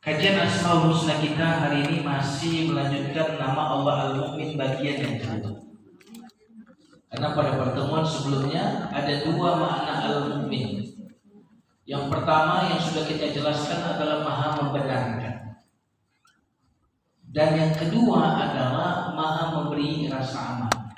Kajian Asmaul Husna kita hari ini masih melanjutkan nama Allah Al-Mu'min bagian yang kedua. Karena pada pertemuan sebelumnya ada dua makna Al-Mu'min. Yang pertama yang sudah kita jelaskan adalah Maha membenarkan. Dan yang kedua adalah Maha memberi rasa aman.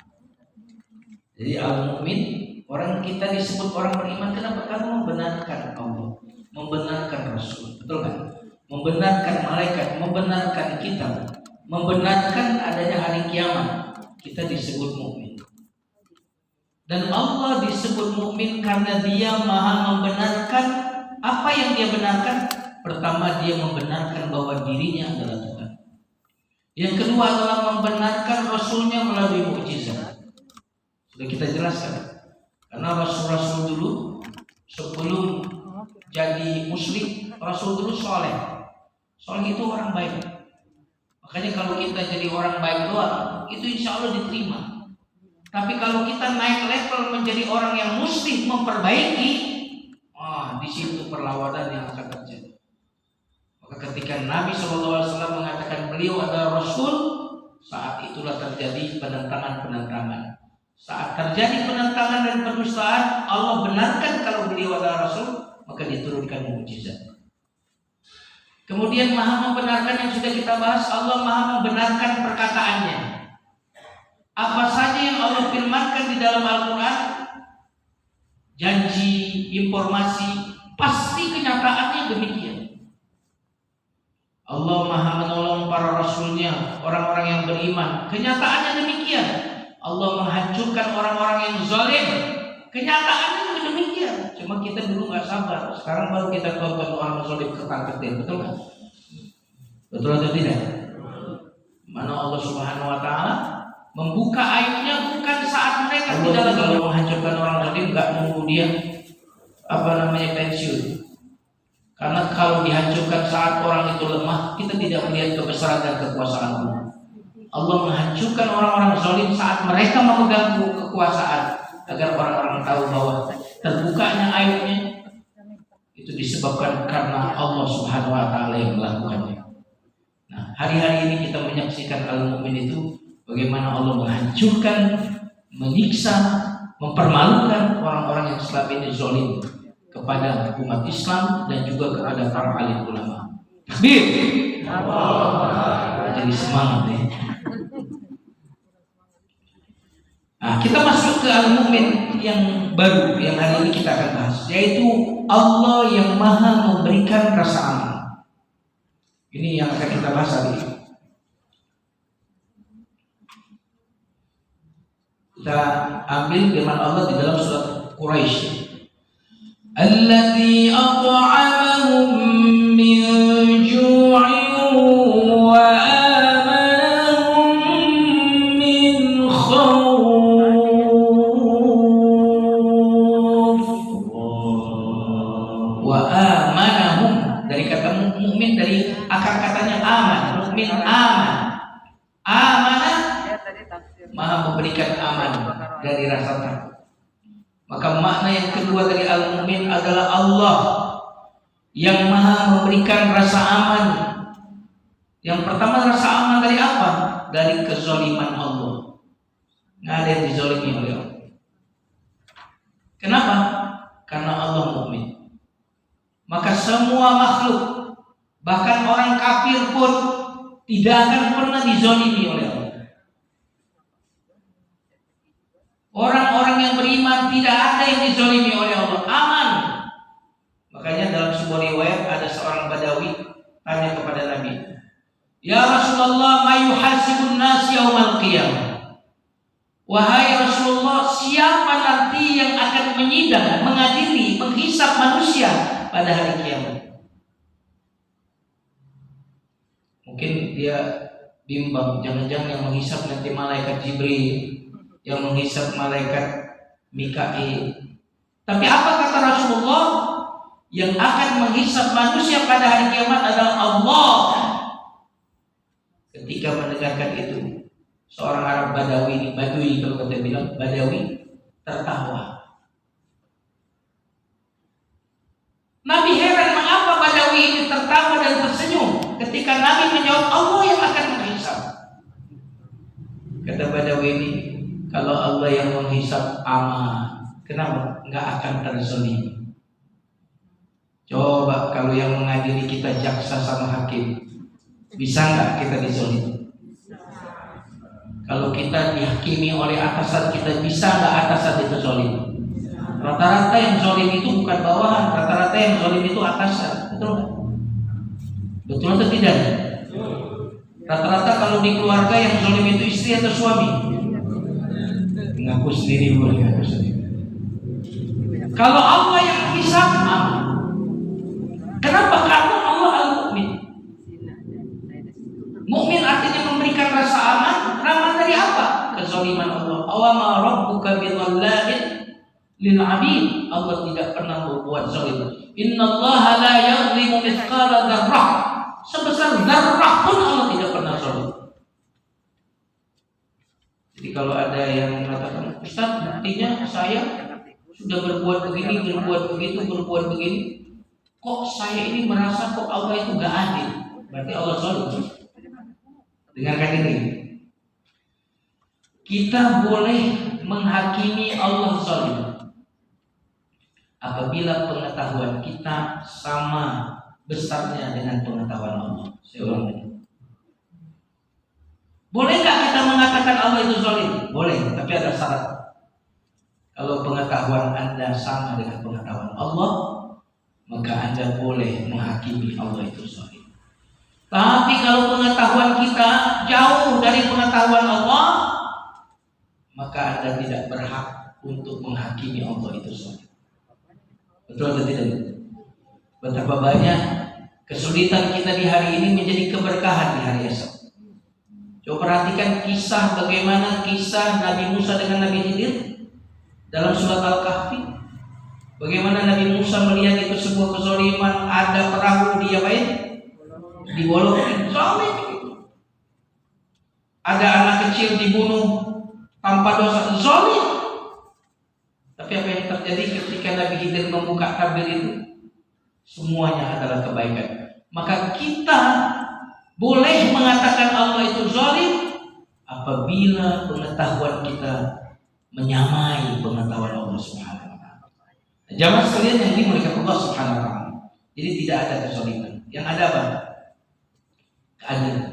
Jadi Al-Mu'min, orang kita disebut orang beriman kenapa? Karena membenarkan Allah, membenarkan Rasul, betul kan? Membenarkan malaikat, membenarkan kitab, membenarkan adanya hari kiamat, kita disebut mukmin. Dan Allah disebut mukmin karena Dia Maha membenarkan apa yang Dia benarkan. Pertama, Dia membenarkan bahwa dirinya adalah Tuhan. Yang kedua adalah membenarkan Rasulnya melalui mukjizat. Sudah kita jelaskan. Karena Rasul-Rasul dulu sebelum jadi musyrik, Rasul dulu soleh. Soleh itu orang baik. Makanya kalau kita jadi orang baik doang, itu insya Allah diterima. Tapi kalau kita naik level menjadi orang yang mesti memperbaiki, di situ perlawanan yang akan terjadi. Maka ketika Nabi SAW mengatakan beliau adalah Rasul, saat itulah terjadi penentangan-penentangan. Saat terjadi penentangan dan pendustaan, Allah benarkan kalau beliau adalah Rasul, maka diturunkan mukjizat. Kemudian Maha membenarkan yang sudah kita bahas, Allah Maha membenarkan perkataannya. Apa saja yang Allah firmankan di dalam Al-Quran, janji, informasi, pasti kenyataannya demikian. Allah Maha menolong para Rasulnya, orang-orang yang beriman, kenyataannya demikian. Allah menghancurkan orang-orang yang zalim, kenyataannya juga demikian. Cuma kita dulu nggak sabar, sekarang baru kita tahu kalau orang zalim ketar-ketir, betul kan? Betul atau tidak? Mana Allah Subhanahu Wa Taala membuka aibnya bukan saat mereka tidak lagi menghancurkan orang zalim, nggak nunggu dia pensiun. Karena kalau dihancurkan saat orang itu lemah, kita tidak melihat kebesaran dan kekuasaan Allah. Allah menghancurkan orang-orang zalim saat mereka memegang kekuasaan, agar orang-orang tahu bahwa terbukanya aibnya itu disebabkan karena Allah Subhanahu Wa Taala yang melakukannya. Nah, hari-hari ini kita menyaksikan Al-Mu'min itu bagaimana Allah menghancurkan, menyiksa, mempermalukan orang-orang yang selama ini zalim kepada umat Islam dan juga kepada para alim ulama. Takbir. Jadi semangat ya. Nah, kita masuk ke Al-Mu'min yang baru yang hari ini kita akan bahas, yaitu Allah yang Maha memberikan rasa aman. Ini yang akan kita bahas hari ini. Kita ambil firman Allah di dalam surat Quraisy. Alladzi at'amahum min ju'in wa amanahum min khawf. Wa amanahum dari kata mukmin, dari akar katanya aman, mukmin aman. Amanah Maha memberikan aman dari rasa takut. Maka makna yang kedua dari Al-Mu'min adalah Allah yang Maha memberikan rasa aman. Yang pertama rasa aman dari apa? Dari kezaliman Allah. Nggak ada yang dizalimi oleh Allah. Kenapa? Karena Allah Mu'min. Maka semua makhluk, bahkan orang kafir pun tidak akan pernah dizalimi oleh Allah. Orang-orang yang beriman tidak ada yang dizalimi oleh Allah, aman. Makanya dalam sebuah riwayat ada seorang Badawi tanya kepada Nabi, "Ya Rasulullah, ma yuhasibun nas yaumal qiyamah?" Wahai Rasulullah, siapa nanti yang akan menyidang, mengadili, menghisap manusia pada hari kiamat? Mungkin dia bimbang, jangan-jangan yang menghisap nanti malaikat Jibril, yang menghisap malaikat Mikail. Tapi apa kata Rasulullah? Yang akan menghisap manusia pada hari kiamat adalah Allah. Ketika mendengarkan itu, seorang Arab Badui kalau kita bilang Badawi, tertawa. Nabi heran mengapa Badawi ini tertawa dan tersenyum. Allah yang menghisab aman. Kenapa? Nggak akan terzalimi. Coba kalau yang mengadili kita jaksa sama hakim, bisa nggak kita dizalimi? Kalau kita dihakimi oleh atasan kita, bisa nggak atasan itu zalim? Rata-rata yang zalim itu bukan bawahan, rata-rata yang zalim itu atasan, betul nggak? Betul atau tidak? Rata-rata kalau di keluarga yang zalim itu istri atau suami? Ngaku sendiri, boleh ngaku sendiri. Kalau Allah yang hisab aman. Kenapa? Karena Allah al-Mu'min. Mu'min artinya memberikan rasa aman. Aman dari apa? Kezaliman Allah. Awama rabbuka bidhallamin lil 'abid. Allah tidak pernah berbuat zalim. Innallaha la yadhlimu mithqala dzarrah. Sebesar dzarrah pun Allah tidak pernah zalim. Jadi kalau ada yang mengatakan, Ustaz, buktinya saya sudah berbuat begini, berbuat begitu, berbuat begini, kok saya ini merasa kok Allah itu gak adil, berarti Allah zalim. Dengarkan ini, kita boleh menghakimi Allah zalim apabila pengetahuan kita sama besarnya dengan pengetahuan Allah. Saya ulangi. Boleh nggak kita mengatakan Allah itu zalim? Boleh, tapi ada syarat. Kalau pengetahuan Anda sama dengan pengetahuan Allah, maka Anda boleh menghakimi Allah itu zalim. Tapi kalau pengetahuan kita jauh dari pengetahuan Allah, maka Anda tidak berhak untuk menghakimi Allah itu zalim. Betul atau tidak? Betapa banyak kesulitan kita di hari ini menjadi keberkahan di hari esok. Coba perhatikan kisah bagaimana kisah Nabi Musa dengan Nabi Khidir dalam surat Al-Kahfi. Bagaimana Nabi Musa melihat itu sebuah kezaliman, ada perahu diapain? Dibolongin, zalim. Ada anak kecil dibunuh tanpa dosa, zalim. Tapi apa yang terjadi ketika Nabi Khidir membuka tabir itu? Semuanya adalah kebaikan. Maka kita boleh mengatakan Allah itu zalim apabila pengetahuan kita menyamai pengetahuan Allah Subhanahu wa taala. Jamaah sekalian yang dimuliakan Allah Subhanahu wa taala. Jadi tidak ada kezaliman. Yang ada apa? Keadilan.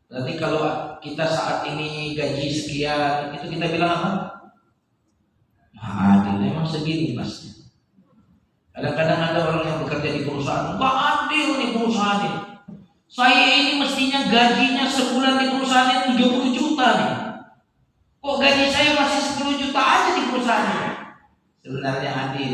Berarti kalau kita saat ini gaji sekian, itu kita bilang apa? Maha adil. Memang segini pasti. Kadang-kadang ada orang yang bekerja di perusahaan, enggak adil nih perusahaan. Saya ini mestinya gajinya sebulan di perusahaan itu 70 juta nih. Kok gaji saya masih 10 juta aja di perusahaan? Sebenarnya adil.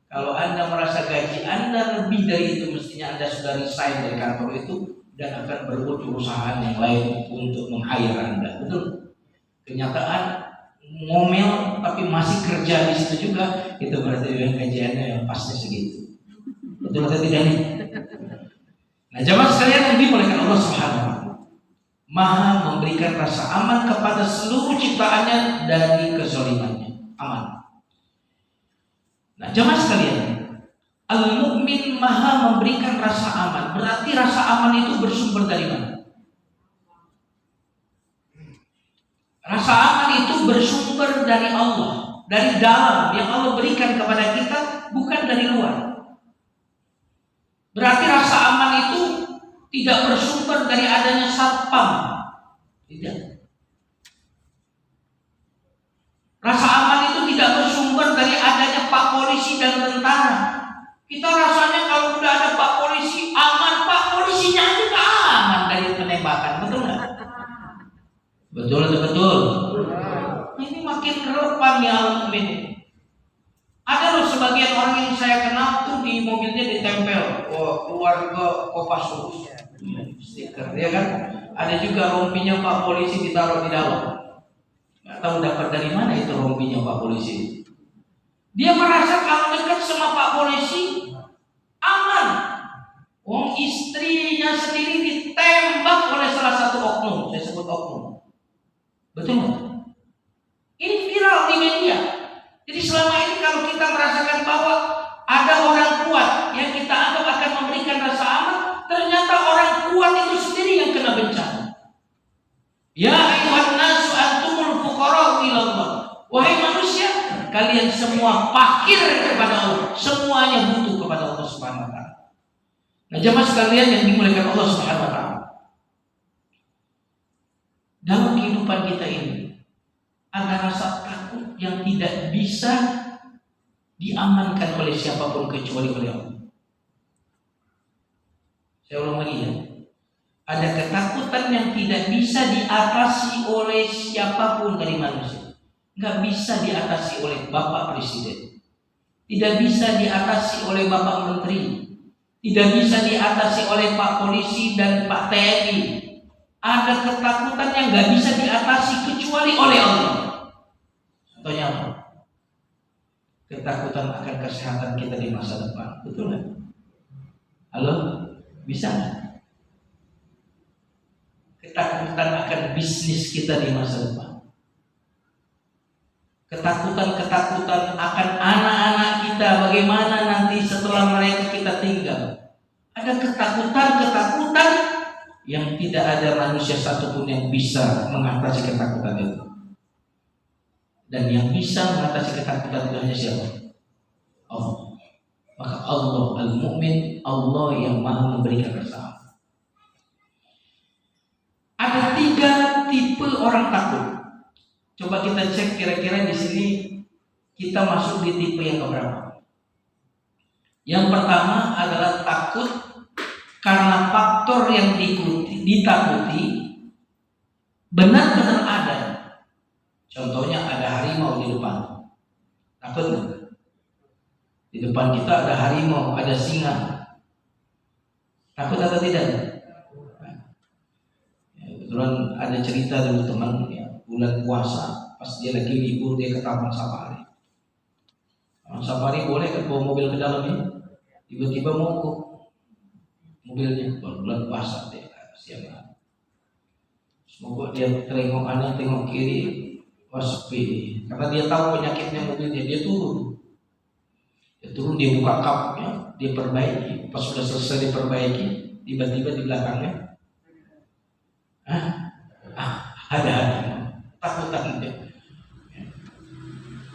Kalau Anda merasa gaji Anda lebih dari itu, mestinya Anda sudah resign dari kantor itu dan akan berebut perusahaan yang lain untuk meng-hire Anda. Betul? Kenyataan ngomel tapi masih kerja di situ juga, itu berarti gaji Anda yang pasti segitu. Betul atau tidak nih? Nah, jamaah sekalian yang dimuliakan Allah Subhanahu wa taala, Maha memberikan rasa aman kepada seluruh ciptaannya dari kezalimannya. Aman. Nah, jamaah sekalian, Al-Mu'min Maha memberikan rasa aman. Berarti rasa aman itu bersumber dari mana? Rasa aman itu bersumber dari Allah, dari dalam yang Allah berikan kepada kita, bukan dari luar. Berarti rasa aman itu tidak bersumber dari adanya satpam. Tidak. Rasa aman itu tidak bersumber dari adanya Pak Polisi dan tentara. Kita rasanya kalau udah ada Pak Polisi aman, Pak Polisinya aja gak aman dari penembakan. Betul nggak? Betul atau betul? Ini makin relevan ya Al-Mu'min. Ada loh sebagian orang yang saya kenal tuh di mobilnya ditempel keluarga Kopassus stiker, ya kan? Ada juga rompinya Pak Polisi ditaruh di dalam. Nggak tahu dapat dari mana itu rompinya Pak Polisi. Dia merasa kalau dekat sama Pak Polisi aman. Wong istrinya sendiri ditembak oleh salah satu oknum, saya sebut oknum. Betul nggak? Ini viral di media. Jadi selama ini kalau kita merasakan bahwa ada orang kuat yang kita anggap akan memberikan rasa aman, ternyata orang kuat itu sendiri yang kena bencana. Ya ayyuhan nasu antumul fuqara'u ila Allah. kalian semua fakir kepada Allah, semuanya butuh kepada Allah Subhanahu wa taala. Nah, jemaah sekalian yang dimuliakan Allah Subhanahu wa taala, dalam kehidupan kita ini ada rasa takut yang tidak bisa diamankan oleh siapapun kecuali oleh Allah. Saya ulang lagi ya. Ada ketakutan yang tidak bisa diatasi oleh siapapun dari manusia. Nggak bisa diatasi oleh Bapak Presiden. Tidak bisa diatasi oleh Bapak Menteri. Tidak bisa diatasi oleh Pak Polisi dan Pak TNI. Ada ketakutan yang nggak bisa diatasi kecuali oleh Allah. Contohnya apa? Ketakutan akan kesehatan kita di masa depan. Betul nggak? Halo? Bisa nggak? Ketakutan akan bisnis kita di masa depan. Ketakutan akan anak-anak kita, bagaimana nanti setelah mereka kita tinggal. Ada ketakutan yang tidak ada manusia satupun yang bisa mengatasi ketakutan itu. Dan yang bisa mengatasi ketakutan itu hanya siapa? Allah. Maka Allah Al-Mu'min, Allah yang Maha memberikan rasa. Ada 3 tipe orang takut. Coba kita cek kira-kira di sini kita masuk di tipe yang keberapa. Yang pertama adalah takut karena faktor yang ditakuti benar-benar ada. Contohnya ada harimau di depan. Takut nggak? Di depan kita ada harimau, ada singa. Takut atau tidak? Ya, kebetulan ada cerita dulu teman ya, bulan puasa pas dia lagi libur dia ke taman safari. Taman safari boleh kan bawa mobil ke dalamnya. Tiba-tiba mogok mobilnya bulan puasa dia siang hari. Semoga dia tengok kanan tengok kiri, wah sepi. Karena dia tahu penyakitnya mobilnya, dia turun. Dia buka kapnya, dia perbaiki. Pas sudah selesai diperbaiki, tiba-tiba di belakangnya ada takutan dia.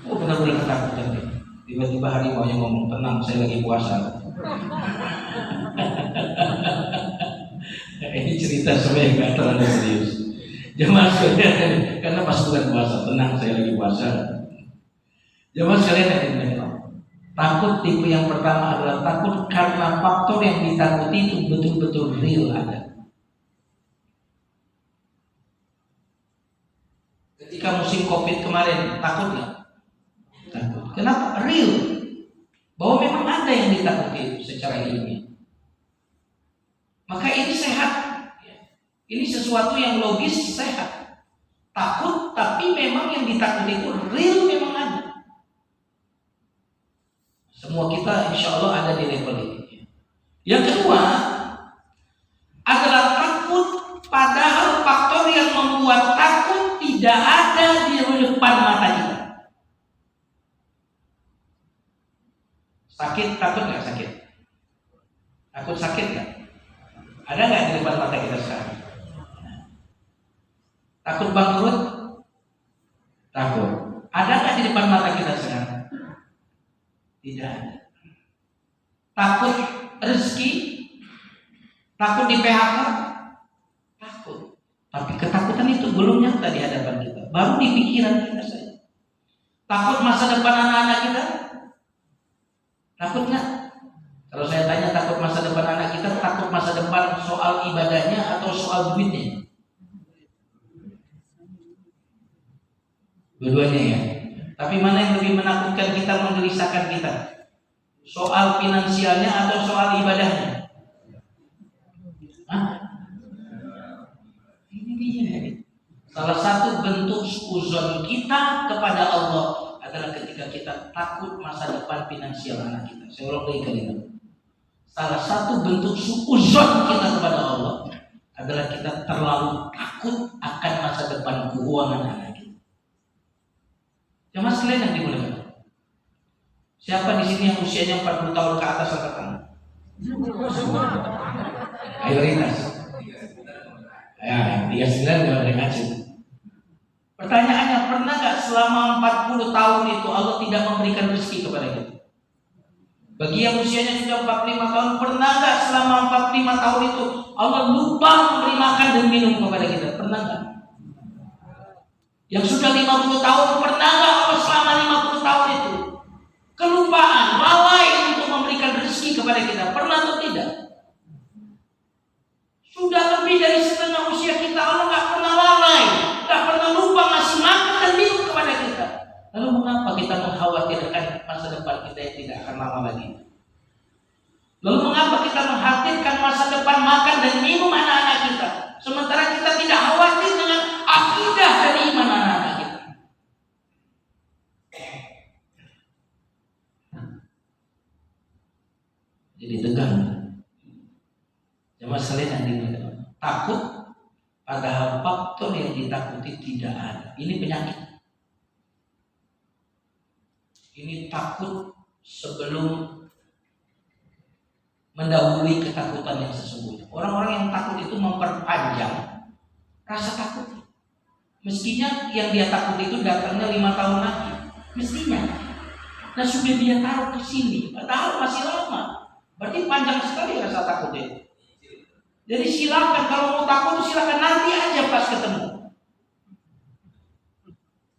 Oh benar-benar ketakutan dia. Tiba-tiba harimau yang ngomong, tenang saya lagi puasa. Ini cerita sebenarnya nggak terlalu serius. Jemaah sekalian, karena pas bulan puasa, tenang saya lagi puasa. Jemaah sekalian yang dimuliakan, takut tipe yang pertama adalah takut karena faktor yang ditakuti itu betul-betul real ada. Ketika musim COVID kemarin, takut nggak? Takut. Kenapa? Real. Bahwa memang ada yang ditakuti secara ilmiah. Maka ini sehat. Ini sesuatu yang logis, sehat. Takut, tapi memang yang ditakuti itu real, memang ada. Semua kita insya Allah ada di level ini. Yang kedua adalah takut padahal faktor yang membuat takut tidak ada di depan mata kita. Sakit, takut nggak sakit? Takut sakit nggak? Ada nggak di depan mata kita sekarang? Takut bangkrut? Takut. Ada nggak di depan mata kita sekarang? Tidak ada. Takut rezeki? Takut di PHK? Takut. Tapi ketakutan itu belum nyata di hadapan kita, baru di pikiran kita saja. Takut masa depan anak-anak kita? Takut nggak? Kalau saya tanya takut masa depan anak kita, takut masa depan soal ibadahnya atau soal duitnya? Dua-duanya ya. Tapi mana yang lebih menakutkan kita, menggelisahkan kita? Soal finansialnya atau soal ibadahnya? Ini dia. Salah satu bentuk uzon kita kepada Allah adalah ketika kita takut masa depan finansial anak kita. Saya ulang lagi kali ini. Salah satu bentuk uzon kita kepada Allah adalah kita terlalu takut akan masa depan keuangan anak kita. Jemaah sekalian yang dimuliakan, siapa di sini yang usianya 40 tahun ke atas angkat tangan? Mayoritas. Ya, 39 nggak boleh ngaji. Pertanyaannya, pernah nggak selama 40 tahun itu Allah tidak memberikan rezeki kepada kita? Bagi yang usianya sudah 45 tahun, pernah nggak selama 45 tahun itu Allah lupa memberi makan dan minum kepada kita? Pernah nggak? Yang sudah 50 tahun, pernah nggak Allah selama 50 tahun itu kelupaan, lalai untuk memberikan rezeki kepada kita? Pernah atau tidak? Sudah lebih dari setengah usia kita, Allah nggak pernah lalai, nggak pernah lupa ngasih makan dan minum kepada kita. Lalu mengapa kita mengkhawatirkan masa depan kita yang tidak akan lama lagi? Lalu mengapa kita mengkhawatirkan masa depan makan dan minum anak-anak kita, sementara kita tidak khawatir dengan akidah dan iman anak-anak kita? Jadi tegang. Cuma sekalian yang dimaksud takut, padahal faktor yang ditakuti tidak ada. Ini penyakit. Ini takut sebelum mendahului ketakutan yang sesungguhnya. Orang-orang yang takut itu memperpanjang rasa takut. Mestinya yang dia takut itu datangnya 5 tahun lagi. Mestinya. Nah sudah dia taruh ke sini, padahal masih lama. Berarti panjang sekali rasa takutnya. Jadi silakan kalau mau takut silakan nanti aja pas ketemu.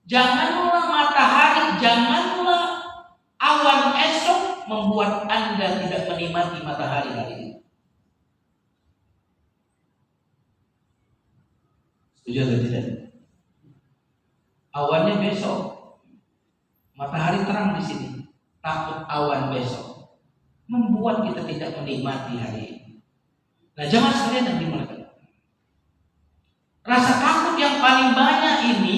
Janganlah matahari, janganlah awan esok membuat Anda tidak menikmati matahari hari ini. Setuju atau tidak? Awannya besok, matahari terang di sini. Takut awan besok membuat kita tidak menikmati hari ini. Nah, jamaah sekalian yang dimuliakan, rasa takut yang paling banyak ini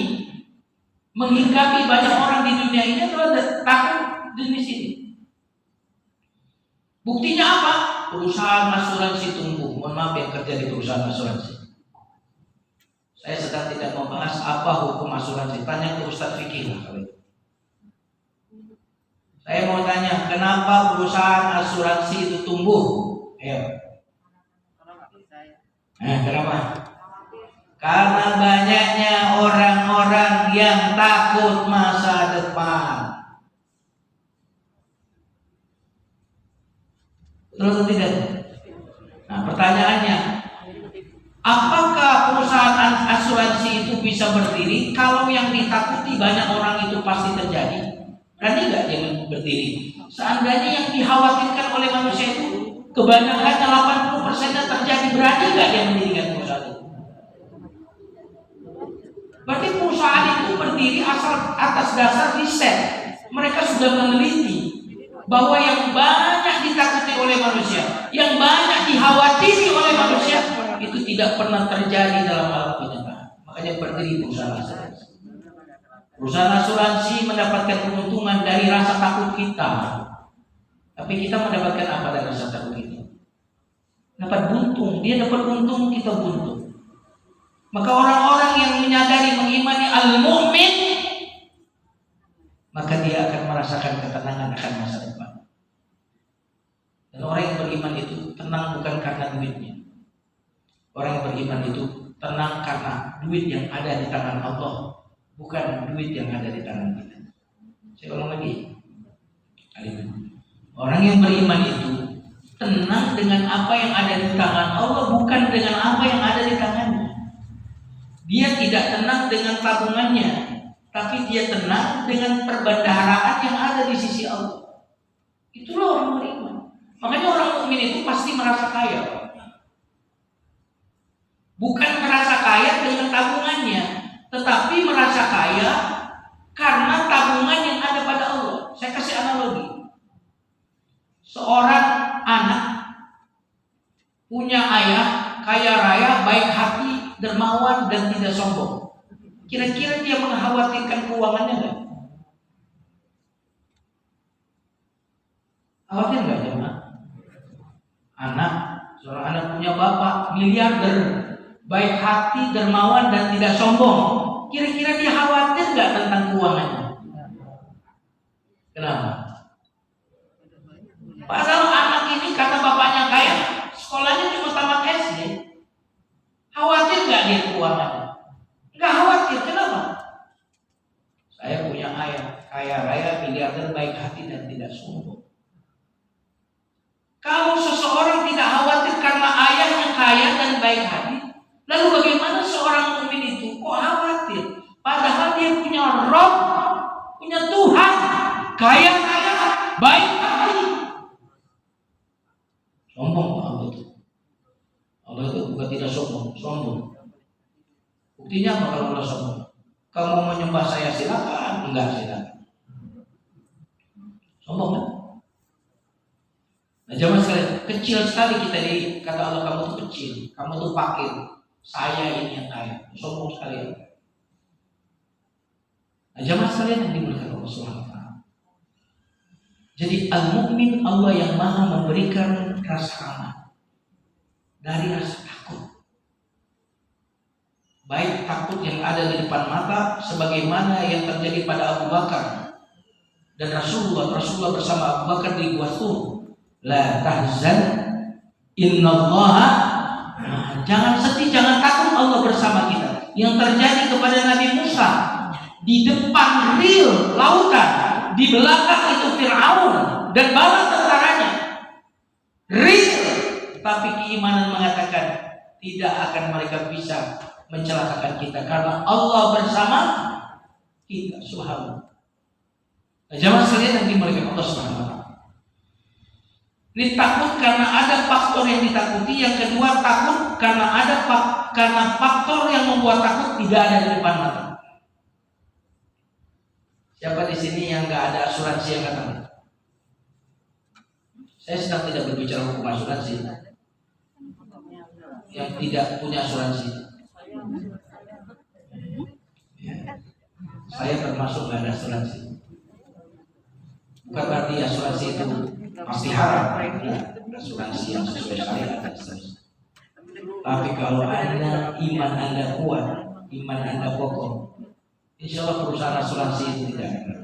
menghinggapi banyak orang di dunia ini adalah takut jenis ini. Buktinya apa? Perusahaan asuransi tumbuh. Mohon maaf yang kerja di perusahaan asuransi. Saya sedang tidak membahas apa hukum asuransi. Tanya ke Ustadz Fikih lah kali. Saya mau tanya, kenapa perusahaan asuransi itu tumbuh? Ayo. Kenapa? Karena banyaknya orang-orang yang takut masa depan. Betul atau tidak? Nah, pertanyaannya, apakah perusahaan asuransi itu bisa berdiri kalau yang ditakuti banyak orang itu pasti terjadi? Berani nggak dia berdiri? Seandainya yang dikhawatirkan oleh manusia itu kebanyakannya 80% terjadi, berani nggak dia mendirikan perusahaan itu? Berarti perusahaan itu berdiri asal atas dasar riset. Mereka sudah meneliti bahwa yang banyak ditakuti oleh manusia, yang banyak dikhawatiri oleh manusia, itu tidak pernah terjadi dalam alam kenyataan. Makanya berdiri perusahaan asuransi. Perusahaan asuransi mendapatkan keuntungan dari rasa takut kita. Tapi kita mendapatkan apa dari rasa takut kita? Dapat buntung. Dia dapat untung, kita buntung. Maka orang-orang yang menyadari mengimani al-mu'min, maka dia akan merasakan ketenangan akan masa depan. Dan orang yang beriman itu tenang bukan karena duitnya. Orang yang beriman itu tenang karena duit yang ada di tangan Allah, bukan duit yang ada di tangan kita. Saya ulang lagi. Orang yang beriman itu tenang dengan apa yang ada di tangan Allah, bukan dengan apa yang ada di tangannya. Dia tidak tenang dengan tabungannya, tapi dia tenang dengan perbendaharaan yang ada di sisi Allah. Itulah orang beriman. Makanya orang mukmin itu pasti merasa kaya. Bukan merasa kaya dengan tabungannya, tetapi merasa kaya karena tabungan yang ada pada Allah. Saya kasih analogi. Seorang anak punya ayah kaya raya, baik hati, dermawan dan tidak sombong. Kira-kira dia mengkhawatirkan keuangannya enggak? Khawatir enggak jemaah? Anak, seorang anak punya bapak miliarder, baik hati, dermawan dan tidak sombong. Kira-kira dia khawatir enggak tentang keuangannya? Kenapa? Padahal anak ini karena bapaknya kaya, sekolahnya cuma tamat SD. Khawatir nggak dia keuangannya? Nggak khawatir. Kenapa? Saya tidak sombong. Kalau seseorang tidak khawatir karena ayahnya kaya dan baik hati, lalu bagaimana seorang mukmin itu kok khawatir? Padahal dia punya Rabb, punya Tuhan, kaya, baik hati. Sombong Allah itu. Allah itu bukan tidak sombong, sombong. Buktinya apa kalau Allah sombong? Kamu mau menyembah saya silakan, enggak silakan. Sombong kan? Nah, zaman sekali kecil sekali kita kata Allah, kamu tuh kecil, kamu tuh fakir, saya ini yang kaya. Sombong sekali. Nah, zaman sekalian yang dimuliakan Allah Subhanahu wa taala. Jadi al-mukmin Allah yang Maha memberikan rasa aman dari rasa takut. Baik takut yang ada di depan mata sebagaimana yang terjadi pada Abu Bakar dan Rasulullah bersama Abu Bakar di Gua Thur. La tahzan innallaha, jangan sedih, jangan takut, Allah bersama kita. Yang terjadi kepada Nabi Musa, di depan real lautan, di belakang itu Fir'aun dan bala tentaranya. Real, tapi keimanan mengatakan tidak akan mereka bisa mencelakakan kita karena Allah bersama kita. Subhanallah. Nah, jamaah sekalian yang dimuliakan Allah Subhanahu wa taala. Ini takut karena ada faktor yang ditakuti. Yang kedua, takut karena faktor yang membuat takut tidak ada di depan mata. Siapa di sini yang nggak ada asuransi yang kata? Saya sedang tidak berbicara hukum asuransi. Yang tidak punya asuransi. Ya. Saya termasuk nggak ada asuransi. Bukan berarti asuransi itu pasti haram, ya, asuransi yang sesuai syariat. Tapi kalau iman anda kuat, iman anda kokoh, insya Allah perusahaan asuransi itu tidak ada.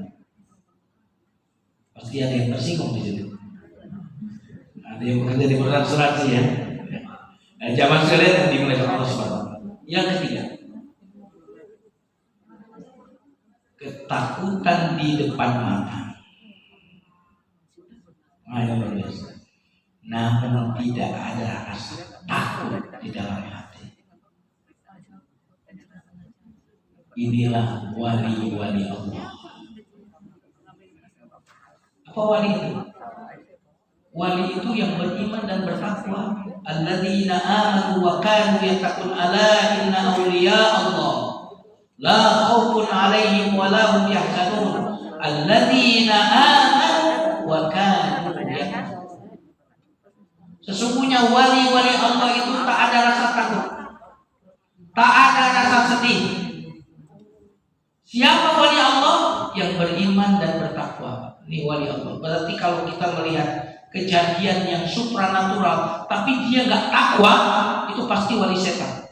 Pasti ada yang tersinggung di situ. Ada yang bekerja di perusahaan asuransi ya. Nah, zaman sekalian yang dimulai Allah Subhanahu wa taala. Yang ketiga, ketakutan di depan mata. Namun tidak ada rasa takut di dalam hati. Inilah wali-wali Allah. Apa wali itu? Wali itu yang beriman dan bertakwa. Alladzina amanu wa kanu yattaqun, ala inna awliya Allah la khaufun alaihim wa la hum yahzanun. Alladzina amanu wa kanu. Sesungguhnya wali-wali Allah itu tak ada rasa takut, tak ada rasa sedih. Siapa wali Allah? Yang beriman dan bertakwa. Ini wali Allah. Berarti kalau kita melihat kejadian yang supranatural tapi dia nggak takwa, itu pasti wali setan.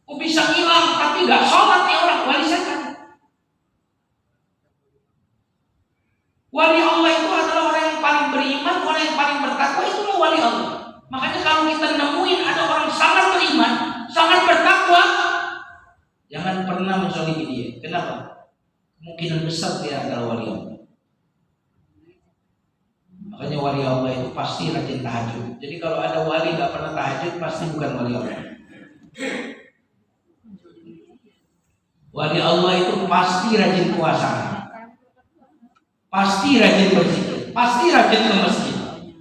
Kok bisa hilang tapi nggak sholat nih orang? Wali setan. Wali Allah itu adalah orang yang paling beriman, orang yang paling bertakwa, itulah wali Allah. Makanya kalau kita nemuin ada orang sangat beriman, sangat bertakwa, jangan pernah menzalimi dia. Kenapa? Kemungkinan besar dia adalah wali Allah. Makanya wali Allah itu pasti rajin tahajud. Jadi kalau ada wali gak pernah tahajud, pasti bukan wali Allah. Wali Allah itu pasti rajin puasa, pasti rajin berzikir, pasti rajin ke masjid.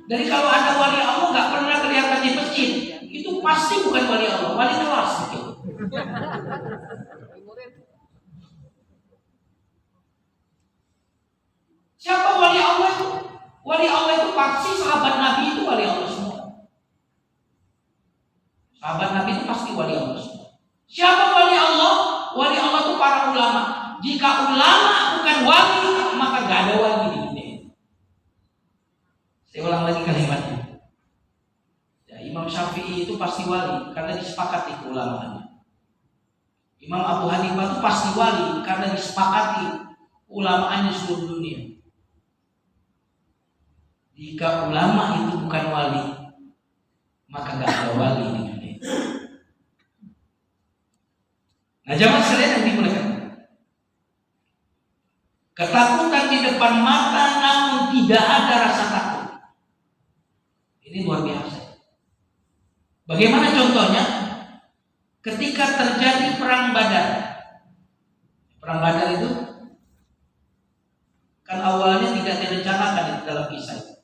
Jadi kalau ada wali Allah nggak pernah kelihatan di masjid, itu pasti bukan wali Allah, wali kelas gitu. Siapa wali Allah itu? Wali Allah itu pasti sahabat Nabi itu wali Allah semua. Sahabat Nabi itu pasti wali Allah semua. Siapa wali Allah? Wali Allah itu para ulama. Jika ulama bukan wali, maka gak ada wali di dunia. Saya ulang lagi kalimatnya. Ya, Imam Syafi'i itu pasti wali karena disepakati keulamaannya. Imam Abu Hanifah itu pasti wali karena disepakati ulamaannya seluruh dunia. Jika ulama itu bukan wali, maka gak ada wali di dunia. Nah, jamaah sekalian yang dimuliakan, ketakutan di depan mata namun tidak ada rasa takut. Ini luar biasa. Bagaimana contohnya? Ketika terjadi perang Badar. Perang Badar itu kan awalnya tidak direncanakan dalam kisah.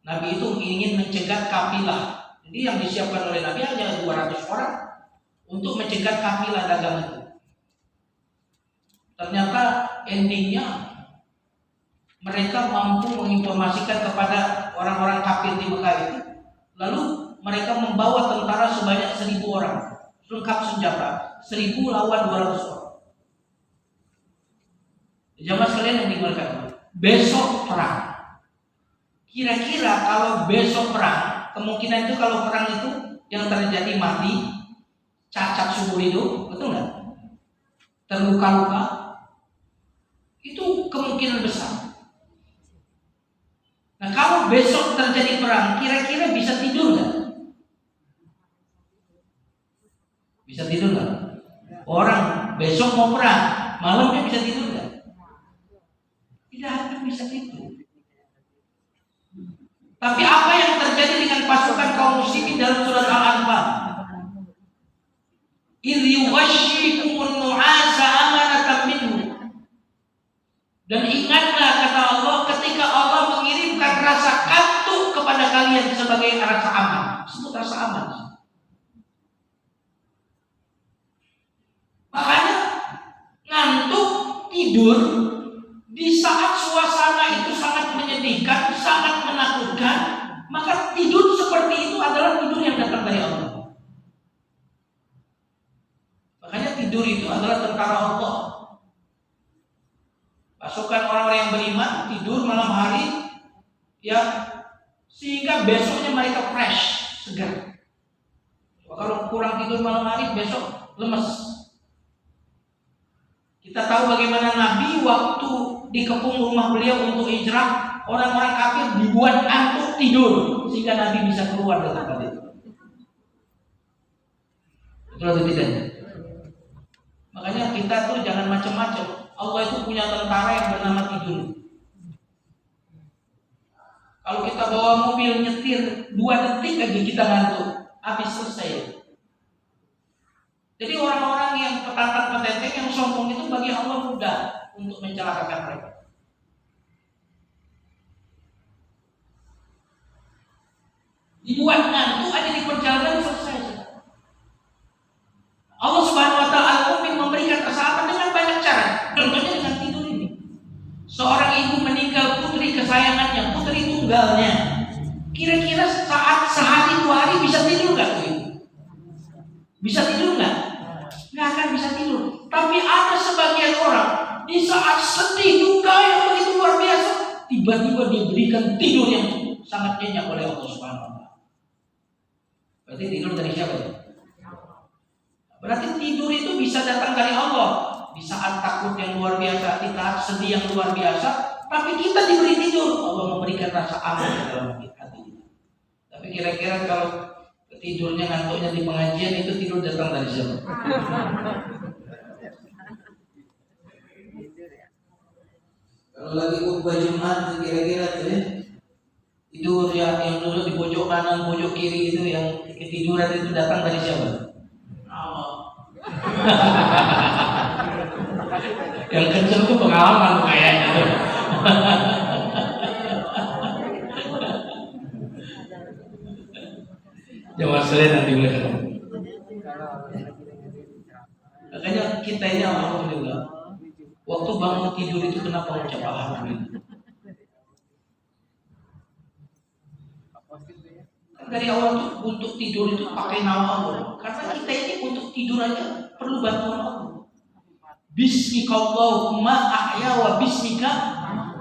Nabi itu ingin mencegat kafilah. Jadi yang disiapkan oleh Nabi hanya 200 orang untuk mencegat kafilah dagang itu. Ternyata endingnya mereka mampu menginformasikan kepada orang-orang kafir di Mekah itu. Lalu mereka membawa tentara sebanyak 1.000 orang, lengkap senjata, 1.000 lawan 200 orang. Jamaah sekalian yang dimuliakan, besok perang. Kira-kira kalau besok perang, kemungkinan itu kalau perang itu yang terjadi mati, cacat seumur hidup, betul nggak? Terluka-luka, itu kemungkinan besar. Nah, kalau besok terjadi perang, kira-kira bisa tidur nggak? Bisa tidur nggak? Orang besok mau perang, malamnya bisa tidur nggak? Tidak akan bisa tidur. Tapi apa yang terjadi dengan pasukan kaum muslimin dalam surat Al-Anfal? إِذْ يُغَشِّيكُمُ النُّعَاسَ أَمَنَةً مِّنْهُ. Dan ingatlah kata Allah ketika Allah mengirimkan rasa kantuk kepada kalian sebagai rasa aman. Sebut rasa aman. Makanya ngantuk tidur di saat suasana itu sangat menyedihkan, sangat menakutkan, maka tidur seperti itu adalah tidur yang datang dari Allah. Makanya tidur itu adalah tentara Allah. Pasukan orang-orang yang beriman tidur malam hari, ya, sehingga besoknya mereka fresh, segar. Kalau kurang tidur malam hari, besok lemes. Kita tahu bagaimana Nabi waktu dikepung rumah beliau untuk hijrah, orang-orang kafir dibuat ngantuk tidur sehingga Nabi bisa keluar dari tempat itu. Betul atau tidak? Makanya kita tuh jangan macam-macam. Allah itu punya tentara yang bernama tidur. Kalau kita bawa mobil nyetir 2 detik aja kita ngantuk, habis selesai. Jadi orang-orang yang petantang-petenteng yang sombong itu bagi Allah mudah untuk mencelakakan mereka. Dibuat ngantuk aja di perjalanan selesai. Allah Subhanahu wa taala Al-Mu'min memberikan kesehatan dengan banyak cara. Contohnya dengan tidur ini. Seorang ibu meninggal putri kesayangannya, putri tunggalnya. Kira-kira saat sehari 2 hari bisa tidur nggak tuh ibu? Bisa tidur nggak? Nggak akan bisa tidur. Tapi ada sebagian orang di saat sedih duka yang begitu luar biasa, tiba-tiba diberikan tidur yang sangat nyenyak oleh Allah Subhanahu wa taala. Berarti tidur dari siapa ya? Berarti tidur itu bisa datang dari Allah. Di saat takut yang luar biasa, di saat sedih yang luar biasa, tapi kita diberi tidur. Allah memberikan rasa aman di dalam hati kita. Tapi kira-kira kalau tidurnya ngantuknya di pengajian, itu tidur datang dari siapa? Kalau lagi khutbah Jumat, kira-kira tuh ya, tidur yang duduk di pojok kanan, pojok kiri itu yang ketiduran itu datang dari siapa? Yang kenceng tuh pengalaman kayaknya. Jamaah sekalian nanti boleh. Makanya kita ini alhamdulillah, waktu bangun tidur itu kenapa ucap alhamdulillah? Dari awal tuh untuk tidur itu pakai nama Allah. Karena kita ini untuk tidur aja perlu bantuan Allah. Bismika Allahumma ahya wa bismika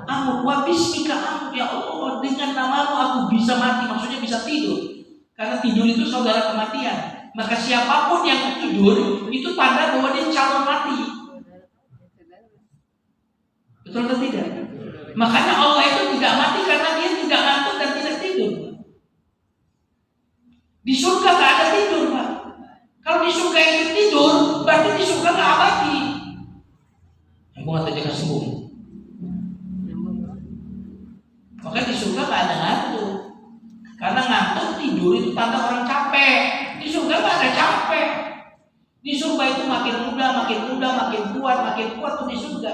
amut wa bismika amut. Ya Allah, dengan namamu aku bisa mati. Maksudnya bisa tidur. Karena tidur itu saudara kematian. Maka siapapun yang tidur itu tanda bahwa dia calon mati. Betul atau tidak? Makanya Allah itu tidak mati karena dia tidak ngantuk dan tidak tidur. Di surga gak ada tidur, Pak. Kalau di surga itu tidur, berarti di surga gak abadi. Aku nggak tanya sembuh. tidur itu tanda orang capek. Di surga nggak ada capek. Di surga itu makin muda, makin kuat tuh di surga.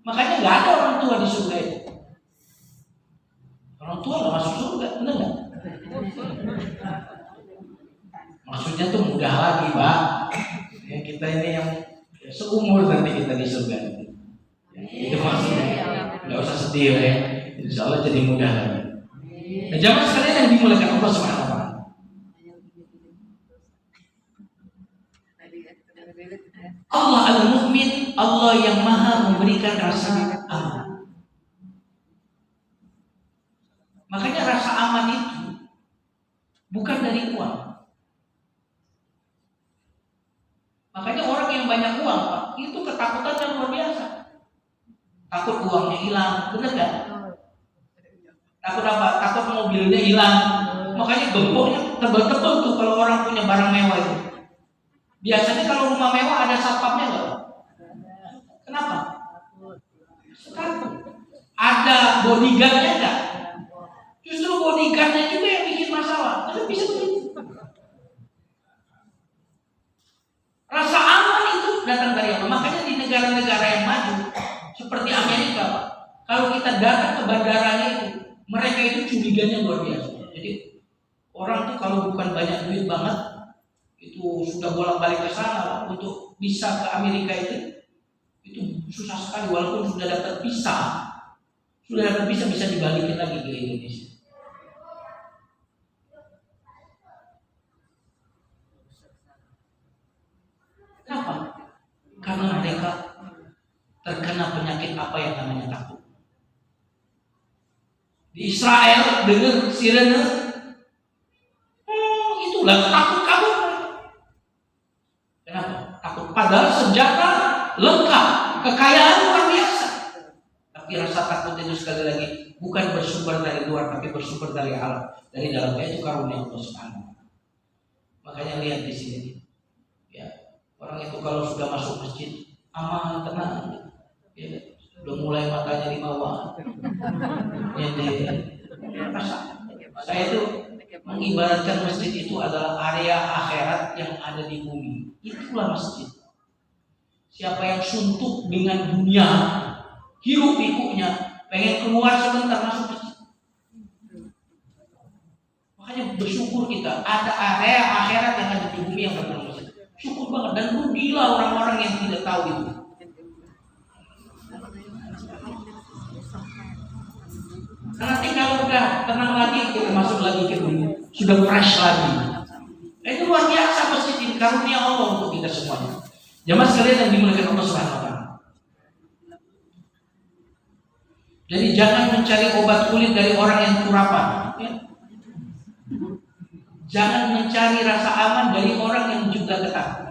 Makanya nggak ada orang tua di surga itu. Orang tua nggak masuk surga, benar nggak? Maksudnya tuh mudah lagi, Pak. Ya, kita ini yang seumur nanti kita di surga. Ya, itu maksudnya. Nggak usah sedih ya. Insya Allah jadi mudah lagi. Nah, jamaah sekalian yang dimuliakan Allah Subhanahu wa Ta'ala. Allah Al-Mu'min, Allah yang maha memberikan rasa aman. Makanya rasa aman itu bukan dari uang. Makanya orang yang banyak uang, Pak, itu ketakutan yang luar biasa. Takut uangnya hilang, benar nggak? Takut apa? Takut mobilnya hilang. Makanya gemboknya tebal-tebal tuh kalau orang punya barang mewah itu. Biasanya kalau rumah mewah ada satpamnya nggak? Kenapa? Takut. Ada bodyguardnya nggak? Justru bodyguardnya juga yang bikin masalah. Tapi bisa begitu. Rasa aman itu datang dari Allah. Makanya di negara-negara yang maju seperti Amerika, Pak, kalau kita datang ke bandaranya itu, mereka itu curiganya luar biasa. Jadi orang tuh kalau bukan banyak duit banget, itu sudah bolak-balik ke sana, Pak, untuk bisa ke Amerika itu susah sekali. Walaupun sudah dapat visa bisa dibalikin lagi ke Indonesia. Kenapa? Karena mereka terkena penyakit apa yang namanya takut. Di Israel dengar sirene, itulah takut kabur. Kenapa? Takut. Padahal senjata lengkap, kekayaan luar biasa. Tapi rasa takut itu sekali lagi bukan bersumber dari luar, tapi bersumber dari alam, dari dalamnya itu karunia Allah Subhanahu. Makanya lihat di sini, ya, orang itu kalau sudah masuk masjid aman, tenang, ya, sudah mulai matanya di bawah. Saya itu mengibaratkan masjid itu adalah area akhirat yang ada di bumi. Itulah masjid. Siapa yang suntuk dengan dunia, hiruk pikuknya, pengen keluar sebentar masuk masjid. Makanya bersyukur kita ada area akhirat yang ada di bumi yang bernama masjid. Syukur banget, dan rugilah orang-orang yang tidak tahu itu. Nanti kalau udah tenang lagi, kita masuk lagi ke dunia, sudah fresh lagi. Itu luar biasa masjid ini, karunia Allah untuk kita semuanya. Jamaah sekalian yang dimuliakan Allah Subhanahu wa Ta'ala. Jadi jangan mencari obat kulit dari orang yang kurapan, ya. Jangan mencari rasa aman dari orang yang juga ketakutan.